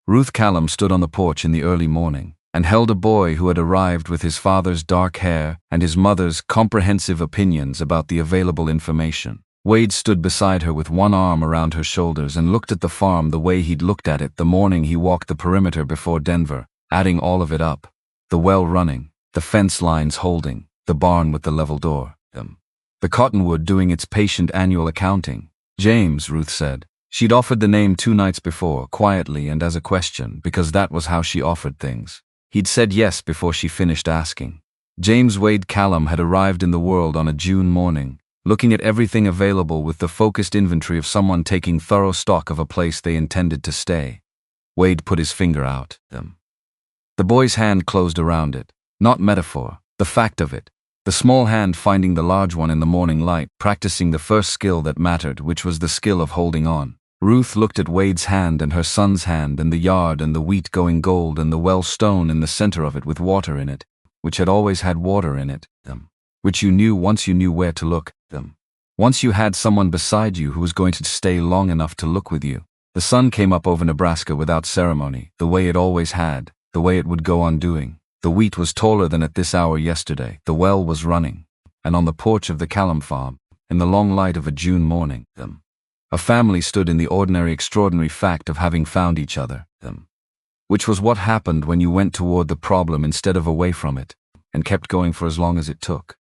Speaker 1: Ruth Callum stood on the porch in the early morning and held a boy who had arrived with his father's dark hair and his mother's comprehensive opinions about the available information. Wade stood beside her with one arm around her shoulders and looked at the farm the way he'd looked at it the morning he walked the perimeter before Denver, adding all of it up. The well running, the fence lines holding, the barn with the level door, the cottonwood doing its patient annual accounting. James, Ruth said. She'd offered the name 2 nights before, quietly and as a question, because that was how she offered things. He'd said yes before she finished asking. James Wade Callum had arrived in the world on a June morning, looking at everything available with the focused inventory of someone taking thorough stock of a place they intended to stay. Wade put his finger out. The boy's hand closed around it. Not metaphor, the fact of it. The small hand finding the large one in the morning light, practicing the first skill that mattered, which was the skill of holding on. Ruth looked at Wade's hand and her son's hand and the yard and the wheat going gold and the well stone in the center of it with water in it, which had always had water in it, which you knew once you knew where to look, once you had someone beside you who was going to stay long enough to look with you. The sun came up over Nebraska without ceremony, the way it always had, the way it would go on doing. The wheat was taller than at this hour yesterday, the well was running, and on the porch of the Callum farm, in the long light of a June morning, a family stood in the ordinary extraordinary fact of having found each other, which was what happened when you went toward the problem instead of away from it, and kept going for as long as it took.